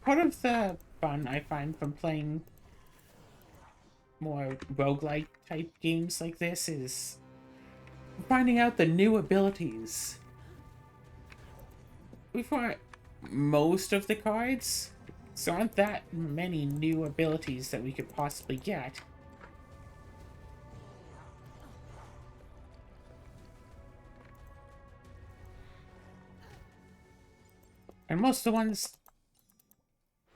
Part of the fun I find from playing more roguelike type games like this is finding out the new abilities. Before most of the cards, there aren't that many new abilities that we could possibly get. And most of the ones,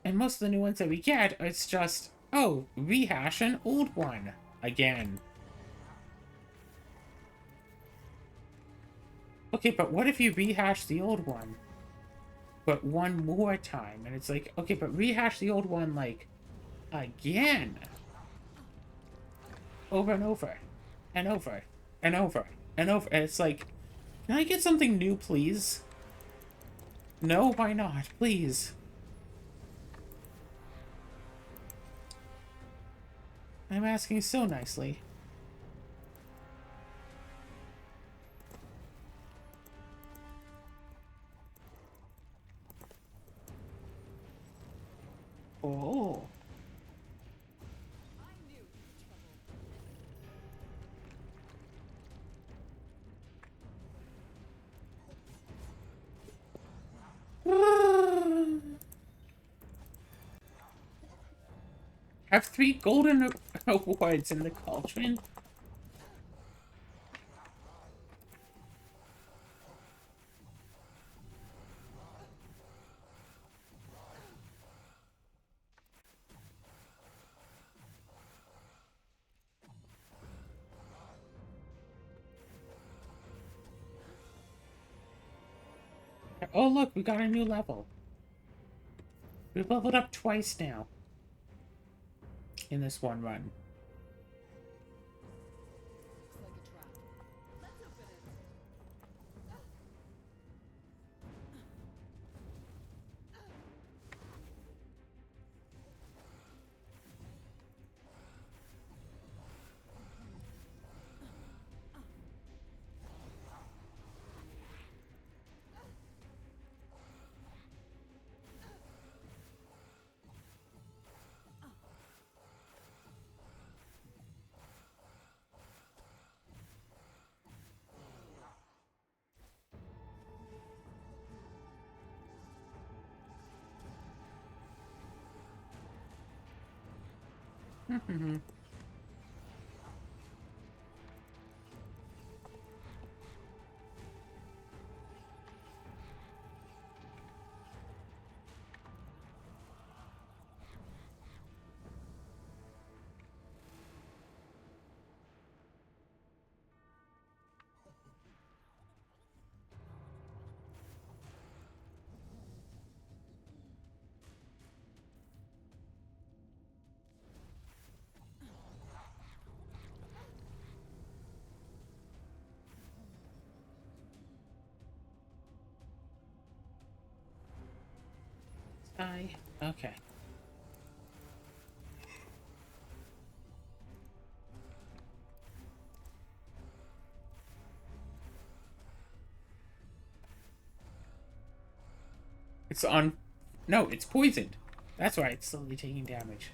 and most of the new ones that we get, it's just, oh, rehash an old one again. Okay, but what if you rehash the old one, but one more time? And it's like, okay, but rehash the old one, like, again. Over and over. And over. And over. And over. And it's like, can I get something new, please? No, why not? Please. I'm asking so nicely. Oh. Have 3 golden awards in the cauldron. Oh, look, we got a new level. We've leveled up twice now. in this one run. Mm-hmm. Okay. It's on. No, it's poisoned. That's why it's slowly taking damage.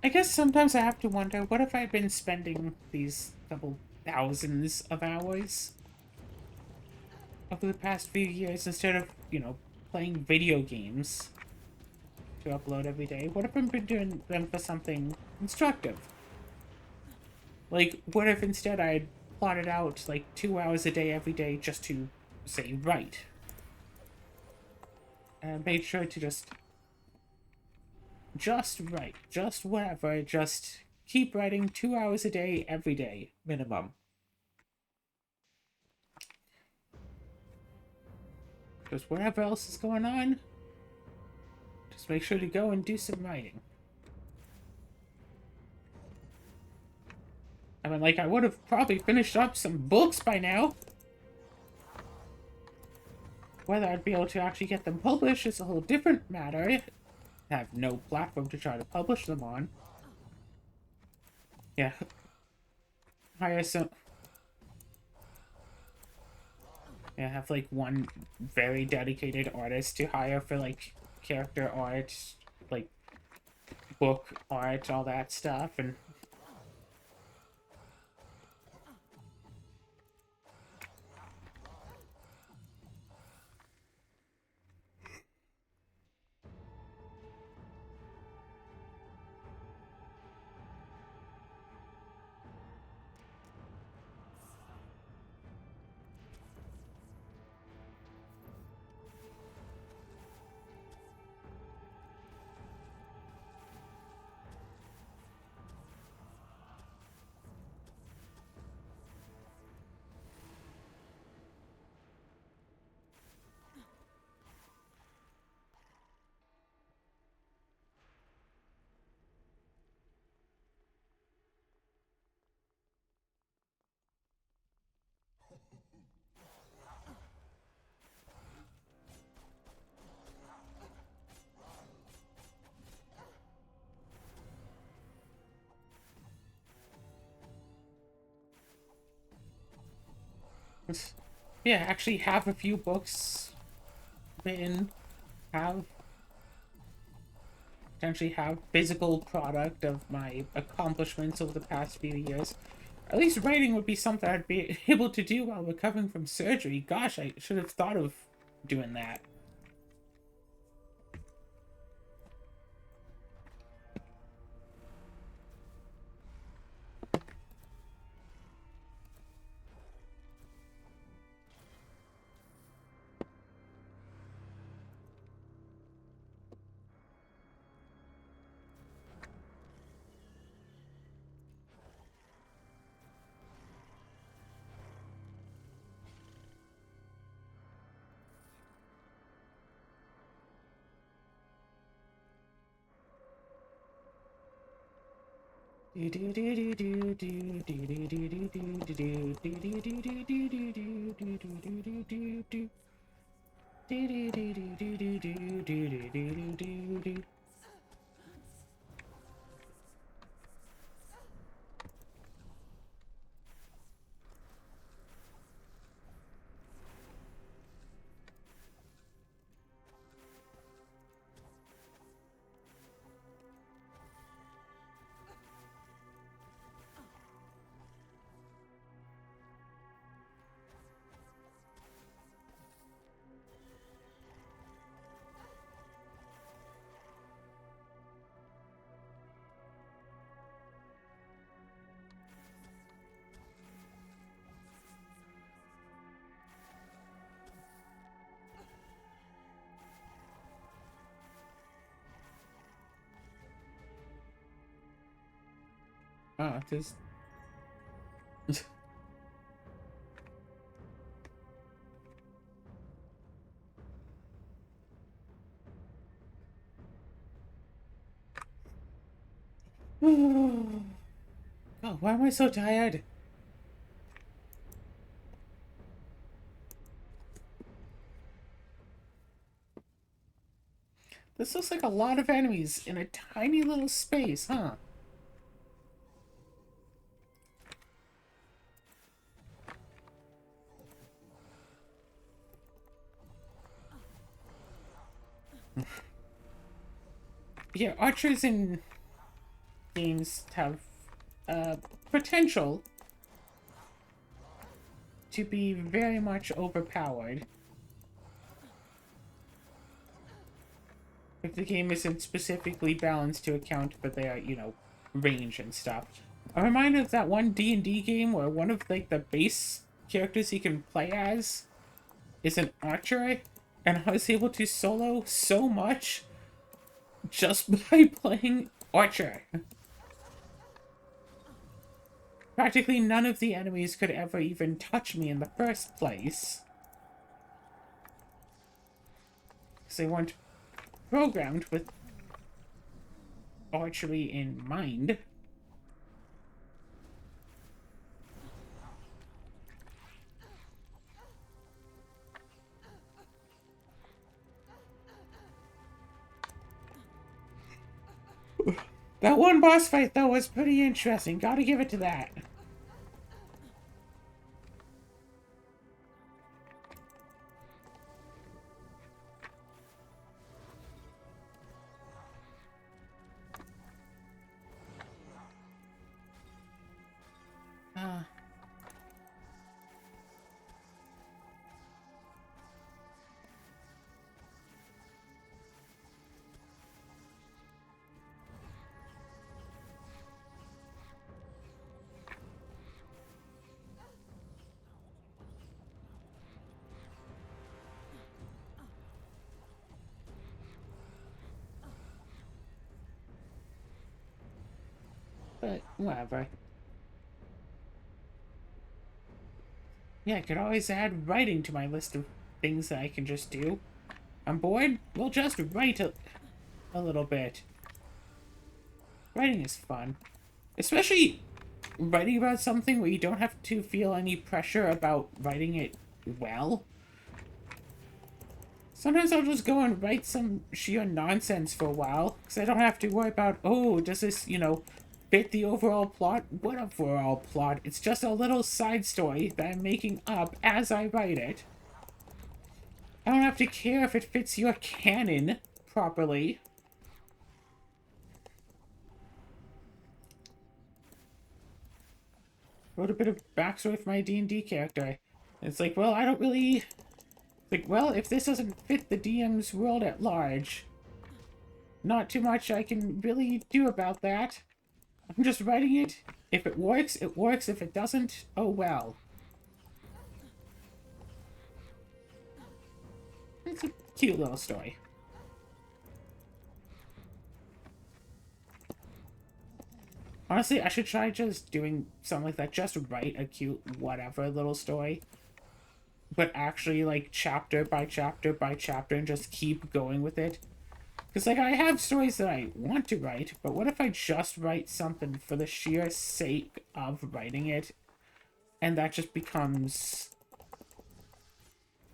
I guess sometimes I have to wonder, what if I've been spending these couple thousands of hours over the past few years instead of, playing video games to upload every day? What if I've been doing them for something instructive? Like, what if instead I'd plotted out, like, 2 hours a day every day just to, say, write? And made sure to just write, just whatever, just keep writing 2 hours a day, every day, minimum. Because whatever else is going on, just make sure to go and do some writing. I mean, like, I would have probably finished up some books by now. Whether I'd be able to actually get them published is a whole different matter. I have no platform to try to publish them on. Yeah, hire some. Yeah, have like one very dedicated artist to hire for like character art, like book art, all that stuff, and yeah, actually have a few books written, have potentially have physical product of my accomplishments over the past few years. At least writing would be something I'd be able to do while recovering from surgery. Gosh, I should have thought of doing that. Ah, this. Oh, why am I so tired? This looks like a lot of enemies in a tiny little space, huh? Yeah, archers in games have uh, potential to be very much overpowered if the game isn't specifically balanced to account for their, range and stuff. I'm reminded of that one D&D game where one of like the base characters you can play as is an archer, and I was able to solo so much just by playing archer. Practically none of the enemies could ever even touch me in the first place, because they weren't programmed with archery in mind. That one boss fight, though, was pretty interesting. Gotta give it to that. Uh, but whatever. Yeah, I could always add writing to my list of things that I can just do. I'm bored? We'll just write a little bit. Writing is fun. Especially writing about something where you don't have to feel any pressure about writing it well. Sometimes I'll just go and write some sheer nonsense for a while, because I don't have to worry about, oh, does this, fit the overall plot? What overall plot? It's just a little side story that I'm making up as I write it. I don't have to care if it fits your canon properly. Wrote a bit of backstory for my D&D character. It's like, well, I don't really... Like, well, if this doesn't fit the DM's world at large, not too much I can really do about that. I'm just writing it. If it works, it works. If it doesn't, oh well. It's a cute little story. Honestly, I should try just doing something like that. Just write a cute whatever little story. But actually, like, chapter by chapter by chapter and just keep going with it. Because, like, I have stories that I want to write, but what if I just write something for the sheer sake of writing it, and that just becomes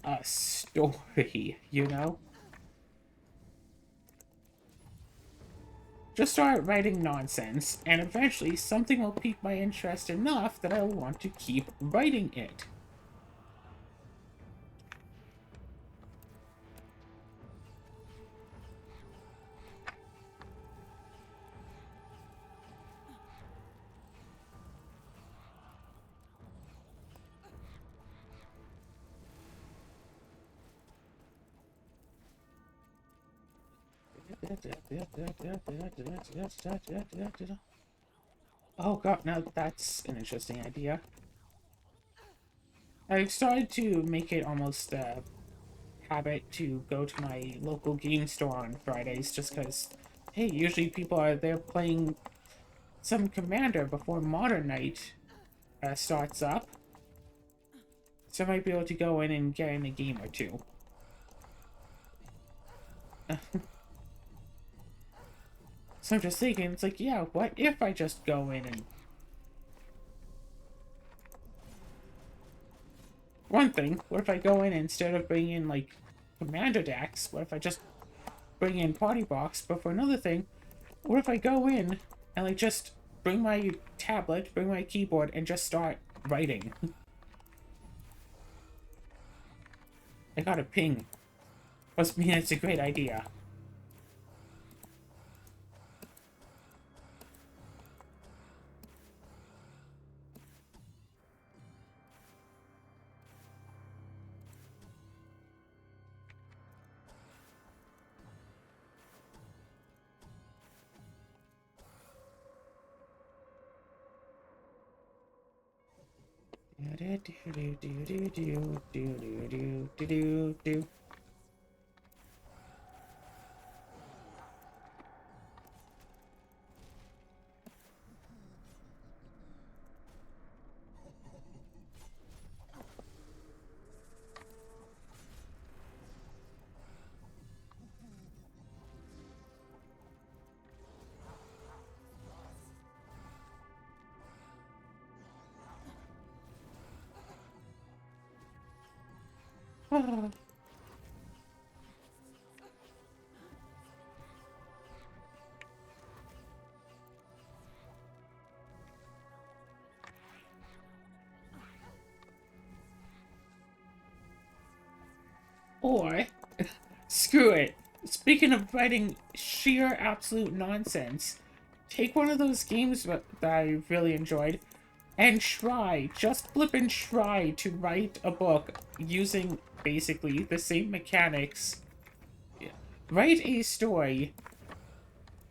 a story, you know? Just start writing nonsense, and eventually something will pique my interest enough that I'll want to keep writing it. Oh god, now that's an interesting idea. I've started to make it almost a habit to go to my local game store on Fridays just because, hey, usually people are there playing some Commander before Modern Night starts up. So I might be able to go in and get in a game or two. So I'm just thinking, it's like, yeah, what if I just go in and... One thing, what if I go in and instead of bringing in, like, Commander decks, what if I just bring in Party Box? But for another thing, what if I go in and, like, just bring my tablet, bring my keyboard, and just start writing? I got a ping. Must mean it's a great idea. Or, screw it. Speaking of writing sheer absolute nonsense, take one of those games that I really enjoyed and try, just flip and try to write a book using basically the same mechanics. Yeah. Write a story.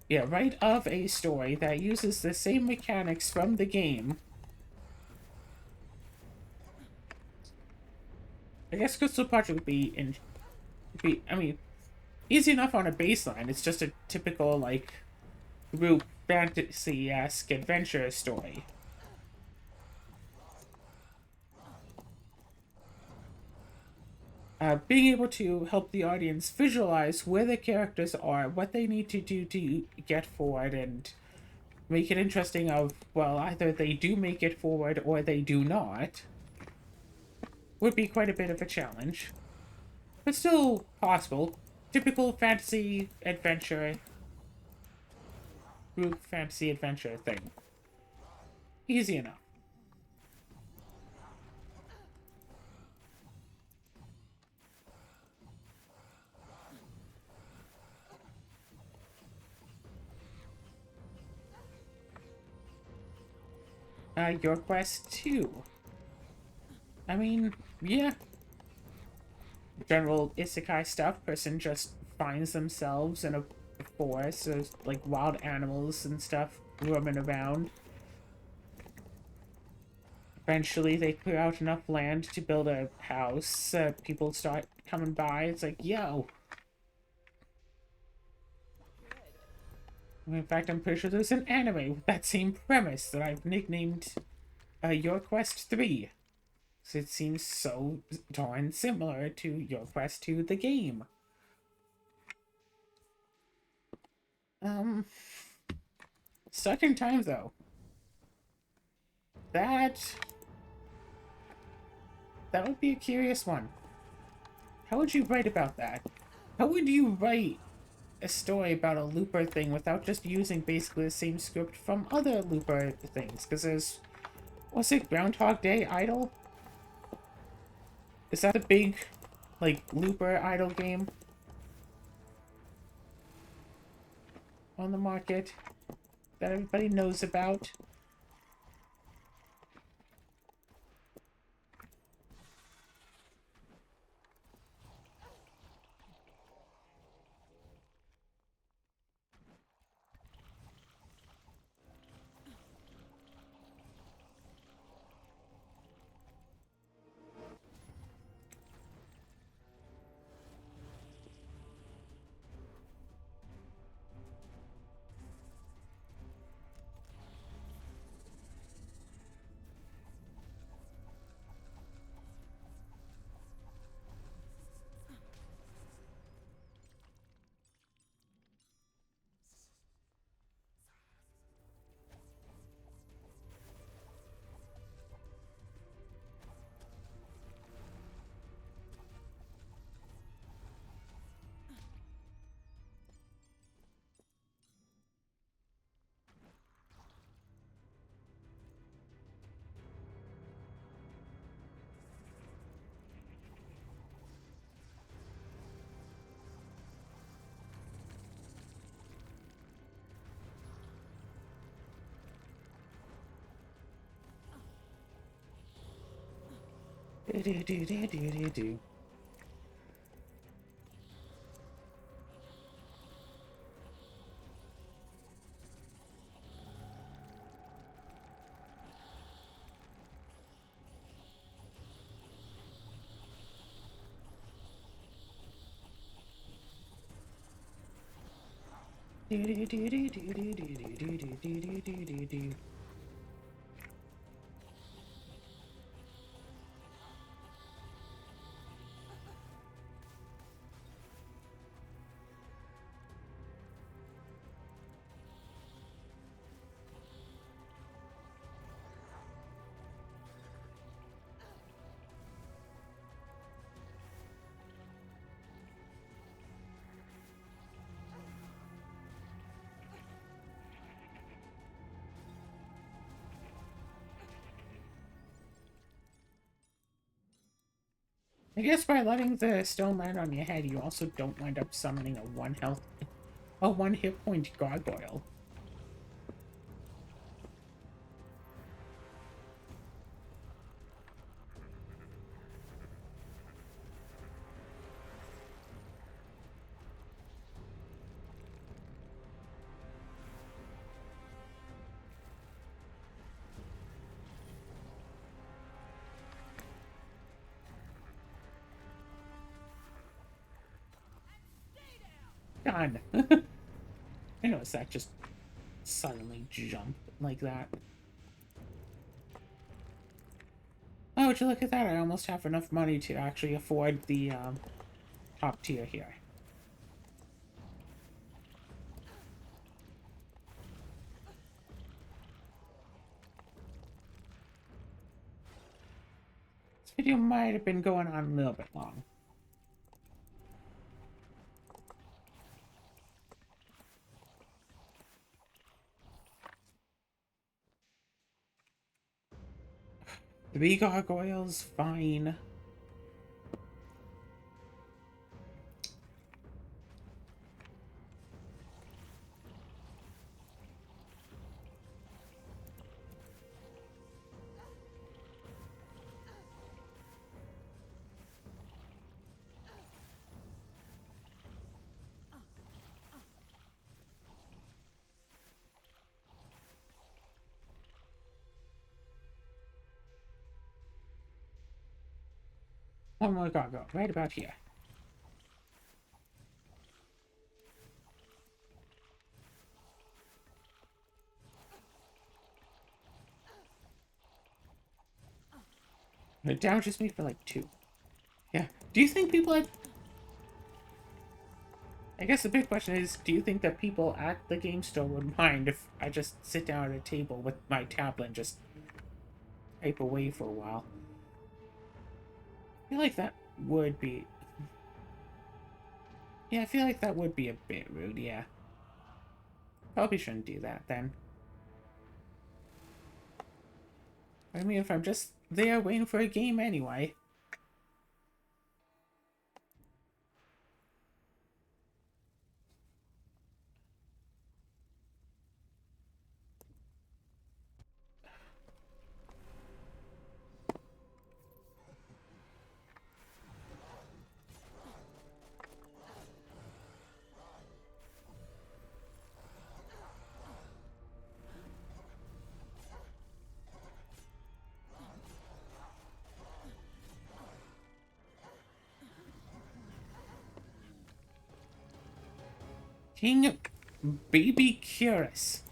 Yeah, write of a story that uses the same mechanics from the game. I guess Crystal Project would I mean, easy enough on a baseline. It's just a typical, like, group fantasy-esque adventure story. Being able to help the audience visualize where the characters are, what they need to do to get forward, and make it interesting of, well, either they do make it forward or they do not, would be quite a bit of a challenge. But still possible. Typical fantasy adventure, group fantasy adventure thing. Easy enough. Your quest 2. I mean, yeah. General isekai stuff. Person just finds themselves in a forest. There's like wild animals and stuff roaming around. Eventually, they clear out enough land to build a house. People start coming by. It's like, yo. In fact, I'm pretty sure there's an anime with that same premise that I've nicknamed Your Quest 3. So it seems so darn similar to Your Quest 2, the game. Second time, though. That would be a curious one. How would you write about that? How would you write a story about a Looper thing without just using basically the same script from other Looper things? Because there's... what's it? Groundhog Day Idol? Is that the big, like, Looper Idol game on the market that everybody knows about? Do. I guess by letting the stone land on your head, you also don't wind up summoning a 1 hit point gargoyle. Done. I noticed that just suddenly jumped like that. Oh, would you look at that? I almost have enough money to actually afford the top tier here. This video might have been going on a little bit long. The gargoyles, fine. One more gargoyle, right about here. It damages me for like 2. Yeah. Do you think people at... I guess the big question is, do you think that people at the game store would mind if I just sit down at a table with my tablet and just type away for a while? I feel like that would be... Yeah, I feel like that would be a bit rude, yeah. Probably shouldn't do that, then. I mean, if I'm just there waiting for a game anyway... King Baby Curious.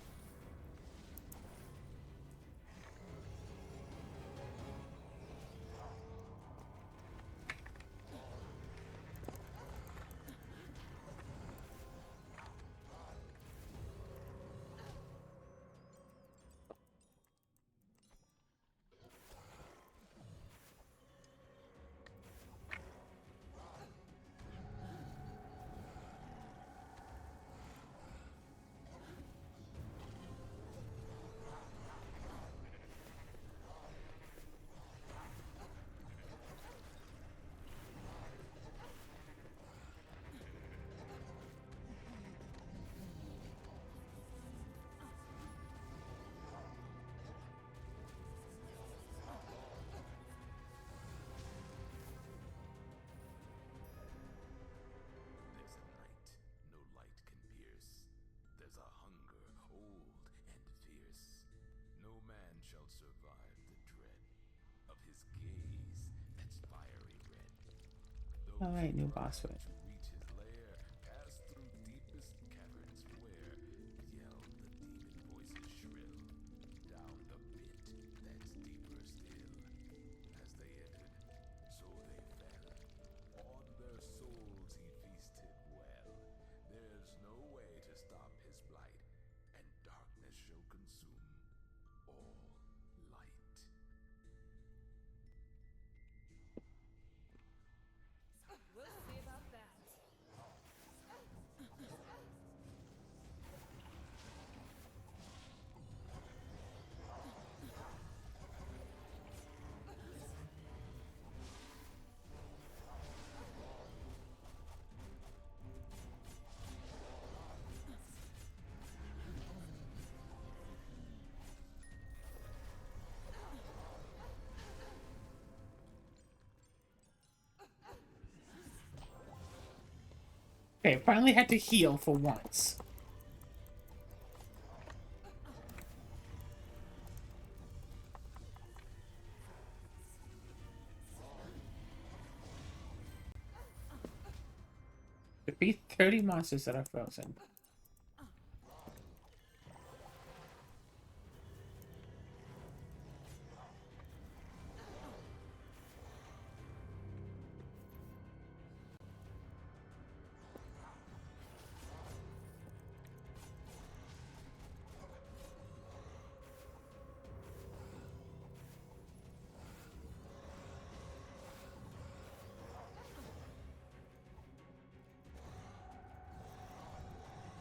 Alright, new boss fight. We'll see about that. Okay, finally had to heal for once. Defeat 30 monsters that are frozen.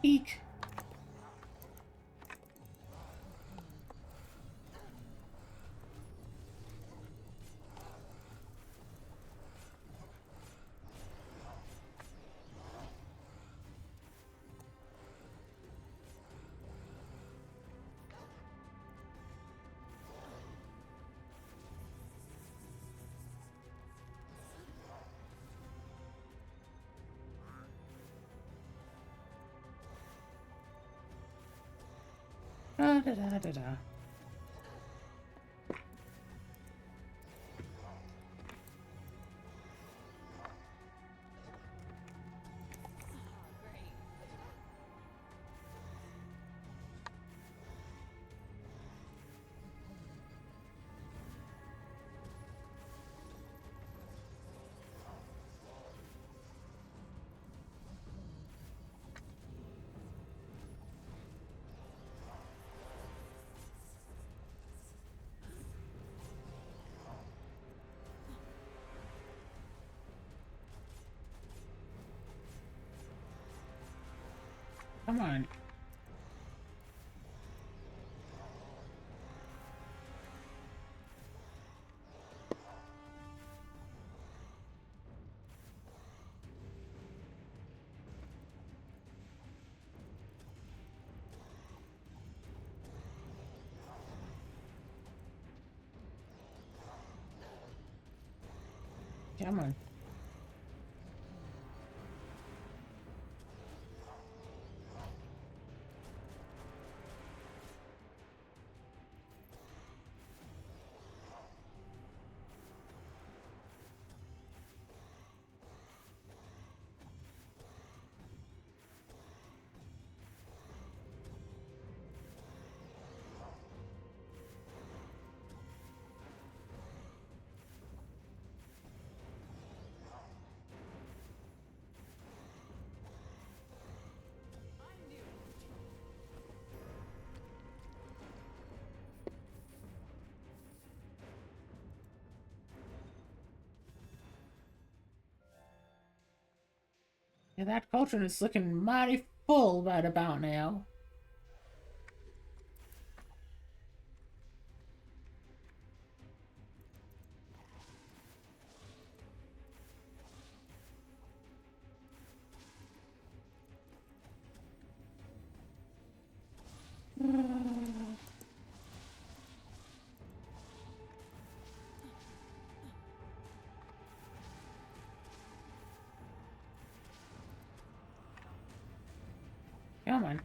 Eek. Da da da da da. Come on. Come on. Yeah, that cauldron is looking mighty full right about now. Come on.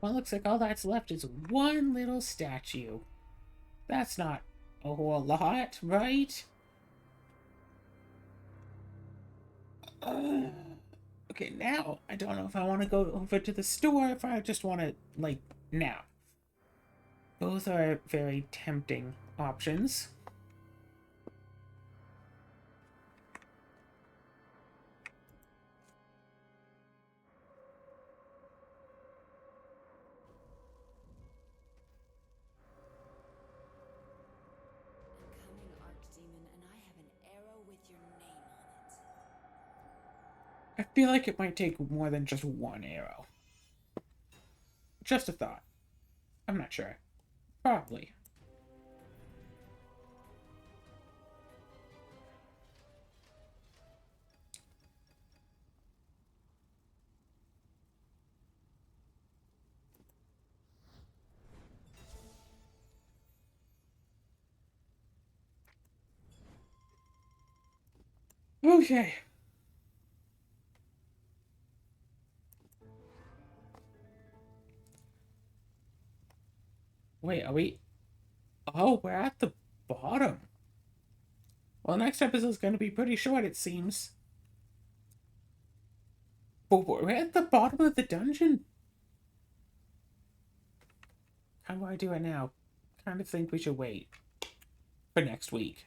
Well, looks like all that's left is one little statue. That's not a whole lot, right? Okay, now I don't know if I want to go over to the store, if I just want to, like, now. Both are very tempting options. Coming, Archdemon, and I have an arrow with your name on it. I feel like it might take more than just one arrow. Just a thought. I'm not sure. Probably. Okay. Wait, are we... Oh, we're at the bottom. Well, next episode is going to be pretty short, it seems. But we're at the bottom of the dungeon. How do I do it now? Kind of think we should wait for next week.